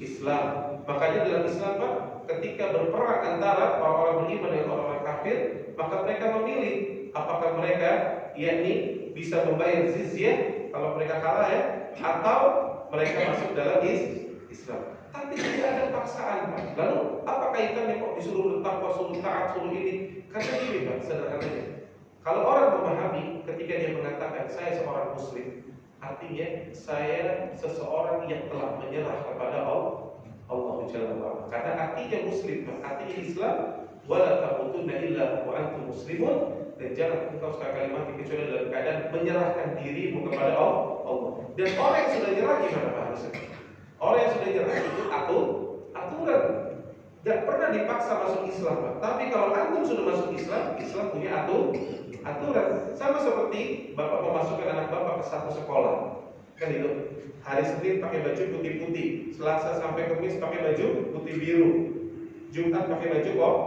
Islam. Makanya dalam Islam Pak, ketika berperang antara orang-orang beriman dengan orang-orang kafir, maka mereka memilih apakah mereka yakni bisa membayar jizyah kalau mereka kalah, ya, atau mereka masuk dalam Islam. Tapi tidak ada paksaan Pak. Lalu apa kaitannya kok disuruh bertakwa, suruh taat, suruh ini? Karena ini Pak, sederhananya, kalau orang memahami ketika dia mengatakan saya seorang muslim, artinya saya seseorang yang telah menyerah kepada Allah Jalla wa'ala. Karena artinya muslim, artinya Islam, wala tamutunna illa wa antum muslimun, dan jangan engkau sekali mati kecuali dalam keadaan menyerahkan dirimu kepada Allah. Dan orang yang sudah nyerah gimana Pak harusnya? Orang yang sudah nyerah itu aturan. Gak pernah dipaksa masuk Islam Pak. Tapi kalau antum sudah masuk Islam, Islam punya aturan. Sama seperti bapak memasukkan anak bapak ke satu sekolah, kan itu. Hari Senin pakai baju putih-putih, Selasa sampai Kamis pakai baju putih biru, Jumat pakai baju koko.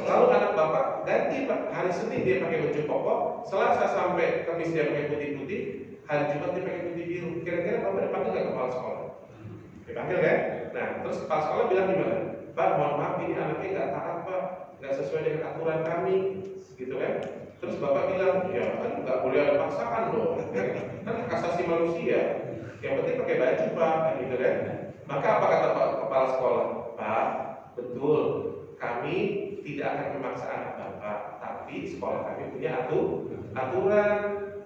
Lalu anak bapak ganti Pak, hari Senin dia pakai baju koko, Selasa sampai Kamis dia pakai putih-putih, hari Jumat dia pakai putih biru. Kira-kira bapak dipanggil nggak kepala sekolah? Dipanggil kan? Nah, terus kepala sekolah bilang gimana? Pak, mohon maaf ini anaknya nggak taat Pak, nggak sesuai dengan aturan kami, gitu kan? Terus bapak bilang, ya kan nggak boleh ada paksaan dong, kan hak asasi manusia. Yang penting pakai baju Pak, gitu kan? Maka apa kata Pak kepala sekolah? Pak, betul, kami tidak akan memaksa anak bapak, tapi sekolah kami punya aturan,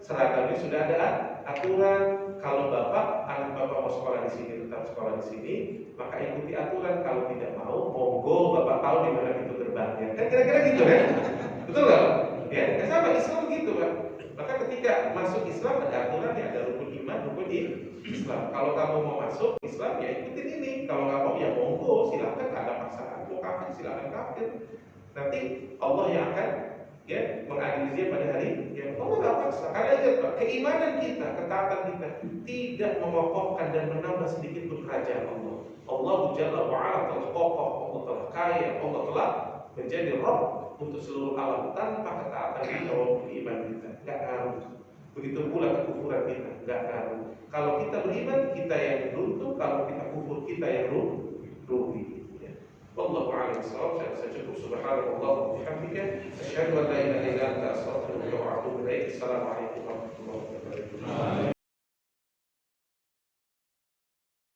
seragamnya sudah ada aturan. Kalau bapak, anak bapak mau sekolah di sini, tetap sekolah di sini, maka ikuti aturan. Kalau tidak mau, monggo bapak tahu di mana pintu gerbangnya. Kan kira-kira gitu kan? Betul nggak? Ya, sama Islam gitu Pak. Maka ketika masuk Islam ada aturan, ya, ada rukun iman, rukun Islam. Kalau kamu mau masuk Islam, ya ikutin ini. Kalau nggak mau, ya monggo, silakan, nggak ada paksaan. Mau kafir, silakan kafir. Nanti Allah yang akan, ya, mengadili dia pada hari yang Allah nggak paksa. Karena ingat Pak, keimanan kita, ketaatan kita tidak mengokohkan dan menambah sedikit pun kerajaan Allah. Allah Jalla wa'ala telah kokoh, Allah telah kaya, Allah telah menjadi Rabb untuk seluruh alam. Tanpa ketaatan kita walaupun iman kita nggak ngaruh. Begitu pula kekufuran kita nggak ngaruh. Kalau kita beriman, kita yang beruntung. Kalau kita kufur, kita yang rugi. Wallahu a'lam bishawab. Saya cukup. Subhanallah wa bihamdika, asyhadu an la ilaha illa anta, astaghfiruka wa atubu ilaik. Assalamualaikum warahmatullahi wabarakatuh.